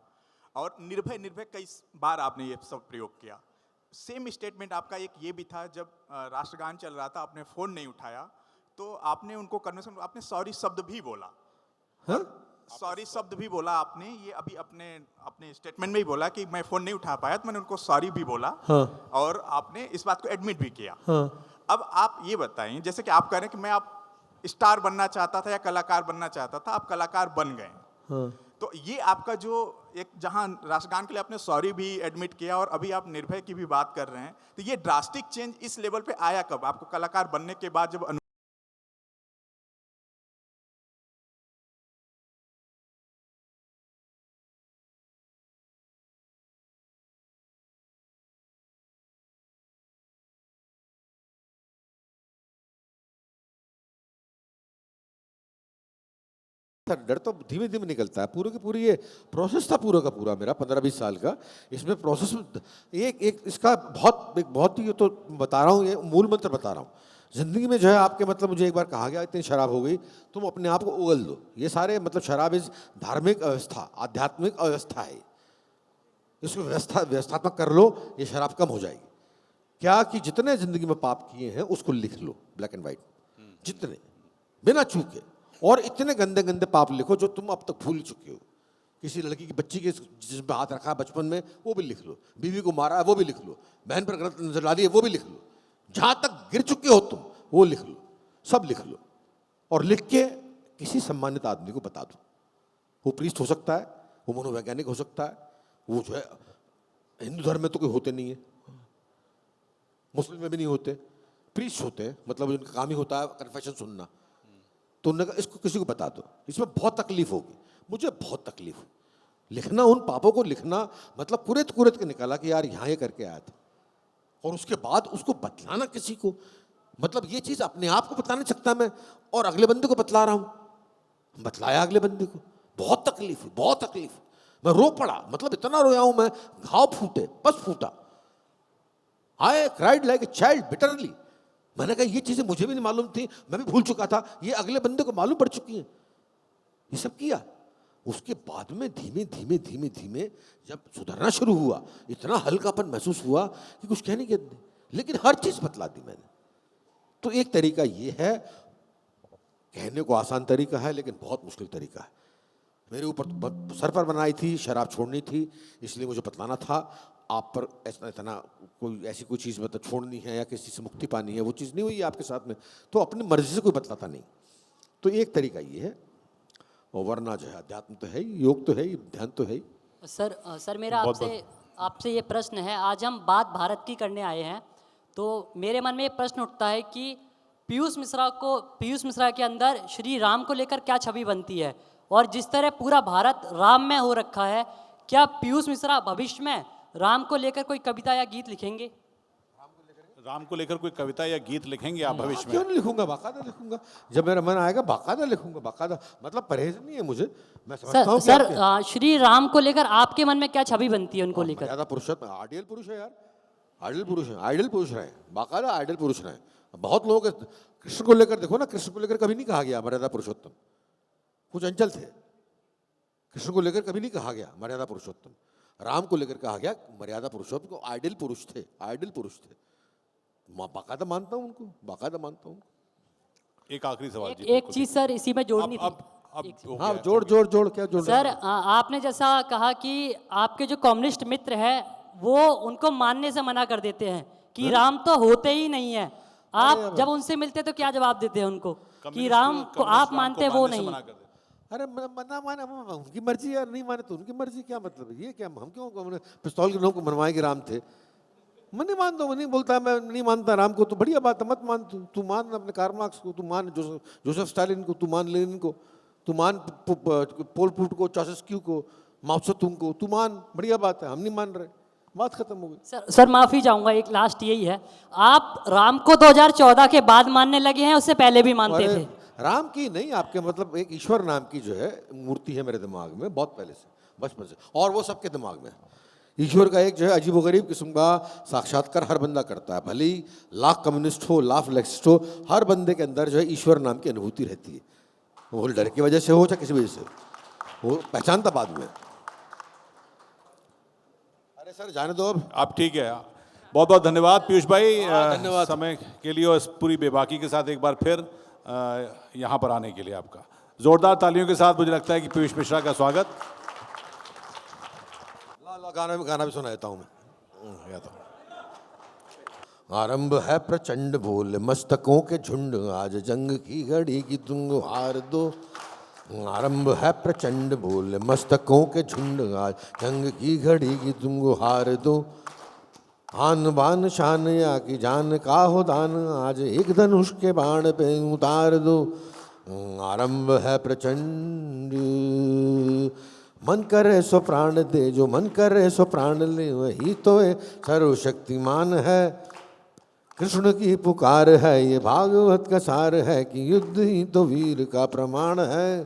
और निर्भय कई बार आपने ये सब प्रयोग किया। सेम स्टेटमेंट आपका एक ये भी था, जब राष्ट्रगान चल रहा था आपने फ़ोन नहीं उठाया तो आपने उनको कन्वर्सेशन, आपने सॉरी शब्द भी बोला। हाँ? सॉरी शब्द भी बोला आपने, ये अभी अपने स्टेटमेंट में ही बोला कि मैं फ़ोन नहीं उठा पाया तो मैंने उनको सॉरी भी बोला। हाँ। और आपने इस बात को एडमिट भी किया। हाँ। अब आप ये बताएं, जैसे कि आप कह रहे हैं कि मैं आप स्टार बनना चाहता था या कलाकार बनना चाहता था, आप कलाकार बन गए। हाँ। तो ये आपका जो एक, जहां राष्ट्रगान के लिए आपने सॉरी भी एडमिट किया और अभी आप निर्भय की भी बात कर रहे हैं, तो ये ड्रास्टिक चेंज इस लेवल पे आया कब? आपको कलाकार बनने के बाद जब डर तो धीमे धीमे निकलता है। पूरे की पूरी ये प्रोसेस था पूरा का पूरा मेरा 15-20 साल का। इसमें प्रोसेस एक इसका बहुत ही, तो बता रहा हूँ, ये मूल मंत्र बता रहा हूँ। ज़िंदगी में जो है आपके, मतलब मुझे एक बार कहा गया इतनी शराब हो गई, तुम अपने आप को उगल दो। ये सारे मतलब शराब इस धार्मिक अवस्था, आध्यात्मिक अवस्था है, इसको व्यवस्थात्मक कर लो, ये शराब कम हो जाएगी। क्या कि जितने ज़िंदगी में पाप किए हैं उसको लिख लो, ब्लैक एंड वाइट, जितने, बिना चूके। और इतने गंदे गंदे पाप लिखो जो तुम अब तक भूल चुके हो, किसी लड़की की बच्ची के जिस पे हाथ रखा है बचपन में वो भी लिख लो, बीवी को मारा है वो भी लिख लो, बहन पर गलत नजर डाली है वो भी लिख लो, जहां तक गिर चुके हो तुम वो लिख लो, सब लिख लो और लिख के किसी सम्मानित आदमी को बता दो। वो प्रीस्ट हो सकता है, वो मनोवैज्ञानिक हो सकता है, वो जो है हिंदू धर्म में तो कोई होते नहीं है, मुस्लिम में भी नहीं होते, प्रीस्ट होते हैं, मतलब उनका काम ही होता है कन्फेशन सुनना। तो उन्होंने कहा इसको किसी को बता दो, इसमें बहुत तकलीफ होगी, मुझे बहुत तकलीफ हुई लिखना, उन पापों को लिखना, मतलब कुरेद कुरेद के निकाला कि यार यहाँ ये करके आया था, और उसके बाद उसको बतलाना किसी को, मतलब ये चीज़ अपने आप को बता नहीं सकता मैं, और अगले बंदे को बतला रहा हूँ, बतलाया अगले बंदे को, बहुत तकलीफ हुई, बहुत तकलीफ हुई। मैं रो पड़ा, मतलब इतना रोया हूँ मैं, घाव फूटे, बस फूटा। I cried like a child bitterly. मैंने कहा ये चीज़ें मुझे भी नहीं मालूम थी, मैं भी भूल चुका था, ये अगले बंदे को मालूम पड़ चुकी हैं, ये सब किया। उसके बाद में धीमे धीमे धीमे धीमे जब सुधरना शुरू हुआ, इतना हल्कापन महसूस हुआ कि कुछ कहने के नहीं, लेकिन हर चीज़ बतला दी मैंने। तो एक तरीका ये है, कहने को आसान तरीका है लेकिन बहुत मुश्किल तरीका है। मेरे ऊपर सर पर बनाई थी, शराब छोड़नी थी, इसलिए मुझे बतलाना था। आप पर ऐसा इतना कोई ऐसी कोई चीज़ मतलब छोड़नी है या किसी से मुक्ति पानी है, वो चीज़ नहीं हुई है आपके साथ में, तो अपनी मर्जी से कोई बतलाता नहीं। तो एक तरीका ये है, और वरना जो है अध्यात्म तो है ही, योग तो है ही, ध्यान तो है ही। सर मेरा आपसे ये प्रश्न है, आज हम बात भारत की करने आए हैं, तो मेरे मन में ये प्रश्न उठता है कि पीयूष मिश्रा के अंदर श्री राम को लेकर क्या छवि बनती है, और जिस तरह पूरा भारत राम में हो रखा है, क्या पीयूष मिश्रा भविष्य में राम को लेकर कोई कविता या गीत लिखेंगे? राम को लेकर कोई कविता या गीत लिखेंगे आप भविष्य में? क्यों नहीं लिखूंगा, बाकायदा लिखूंगा, जब मेरा मन आएगा बाकायदा लिखूंगा, बाकायदा, मतलब परहेज नहीं है मुझे, मैं समझता हूँ। सर श्री राम को लेकर आपके मन में क्या छवि बनती है उनको लेकर? ज्यादा पुरुषोत्तम, आइडियल पुरुष है यार, आइडियल पुरुष है, आइडियल पुरुष रहे, बाकायदा आइडियल पुरुष रहे। बहुत लोगों के कृष्ण को लेकर देखो ना, कृष्ण को लेकर कभी नहीं कहा गया मर्यादा पुरुषोत्तम, कुछ अंचल थे, कृष्ण को लेकर कभी नहीं कहा गया मर्यादा पुरुषोत्तम। राम को लेकर कहा गया मर्यादा पुरुषोत्तम, को आइडियल पुरुष थे, आइडियल पुरुष थे, बाकायदा मानता हूं उनको, बाकायदा मानता हूं। एक आखिरी सवाल एक चीज सर इसी में जोड़नी थी। हाँ, जोड़ क्या जोड़? सर आपने जैसा कहा कि आपके जो कम्युनिस्ट मित्र है वो उनको मानने से मना कर देते हैं कि राम तो होते ही नहीं है, आप जब उनसे मिलते तो क्या जवाब देते हैं उनको कि राम को आप मानते वो नहीं? अरे मना माने उनकी मर्जी यार, नहीं माने तो उनकी मर्जी, क्या मतलब ये क्या, हम क्यों पिस्तौल के नोक को मनवाए कि राम थे? मैं नहीं मानता, मैं नहीं बोलता, मैं नहीं मानता राम को, तो बढ़िया बात है, मत मान, तू मान अपने कार्ल मार्क्स को, तू मान जोसेफ स्टालिन को, तू मान लेनिन को, तू मान पोल पुट को, चासेस्क्यू को, माओ त्से तुंग को, तू मान, बढ़िया बात है, हम नहीं मान रहे, बात खत्म हो गई। सर माफी चाहूंगा, एक लास्ट यही है, आप राम को 2014 के बाद मानने लगे हैं, उससे पहले भी मानते थे? राम की नहीं, आपके मतलब एक ईश्वर नाम की जो है मूर्ति है मेरे दिमाग में बहुत पहले से, बचपन से, और वो सबके दिमाग में। ईश्वर का एक जो है अजीबोगरीब किस्म का साक्षात्कार हर बंदा करता है, भले ही लाख कम्युनिस्ट हो, लाख लेफ्टिस्ट हो, हर बंदे के अंदर जो है ईश्वर नाम की अनुभूति रहती है, वो डर की वजह से हो चाहे किसी वजह से, वो पहचानता बाद में। अरे सर जाने दो अब, आप ठीक है। बहुत बहुत धन्यवाद पीयूष भाई, धन्यवाद समय के लिए और इस पूरी बेबाकी के साथ एक बार फिर यहाँ पर आने के लिए आपका जोरदार तालियों के साथ मुझे लगता है कि पीयूष मिश्रा का स्वागत। गाना भी सुना देता हूँ मैं। आरंभ है प्रचंड बोल मस्तकों के झुंड, आज जंग की घड़ी की तुम हार दो। आरंभ है प्रचंड बोल मस्तकों के झुंड, आज जंग की घड़ी की तुम हार दो। आन बान शान या की जान का हो दान, आज एक धनुष के बाण पे उतार दो। आरंभ है प्रचंड, मन करे सो प्राण दे, जो मन करे सो प्राण ले, वही तो सर्वशक्तिमान है। कृष्ण की पुकार है, ये भागवत का सार है, कि युद्ध ही तो वीर का प्रमाण है।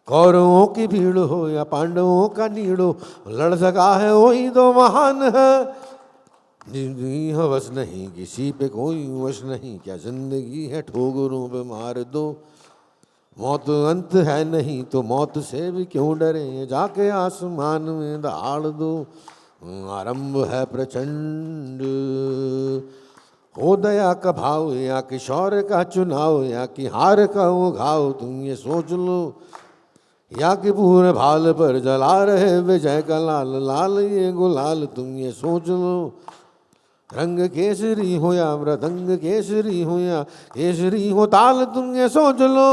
कौरवों की भीड़ हो या पांडवों का नीड़ हो, लड़ सका है वही तो महान है। जिंदगी हवस नहीं, किसी पे कोई वश नहीं, क्या जिंदगी है ठोकरों पे मार दो। मौत अंत है नहीं तो मौत से भी क्यों डरे, जाके आसमान में दहाड़ दो। आरंभ है प्रचंड, हो दया का भाव या कि शौर्य का चुनाव, या कि हार का वो घाव, तुम ये सोच लो। या कि पूरे भाल पर जला रहे विजय का लाल लाल ये गुलाल तुम ये सोच लो। रंग केसरी हो या मृदंग केसरी हो या केसरी हो ताल तुम ये सोच लो।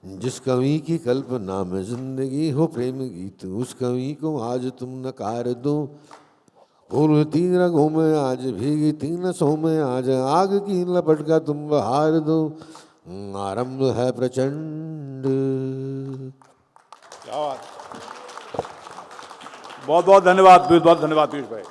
जिस कवि की कल्पना में जिंदगी हो प्रेम गीत उस कवि को आज तुम नकार दो। फूल तीन रंगों में आज भीगी तीन नसों में आज आग की लपट का तुम बहार दो। आरंभ है प्रचंड। क्या बात, बहुत बहुत धन्यवाद, बहुत बहुत धन्यवाद पीयूष भाई।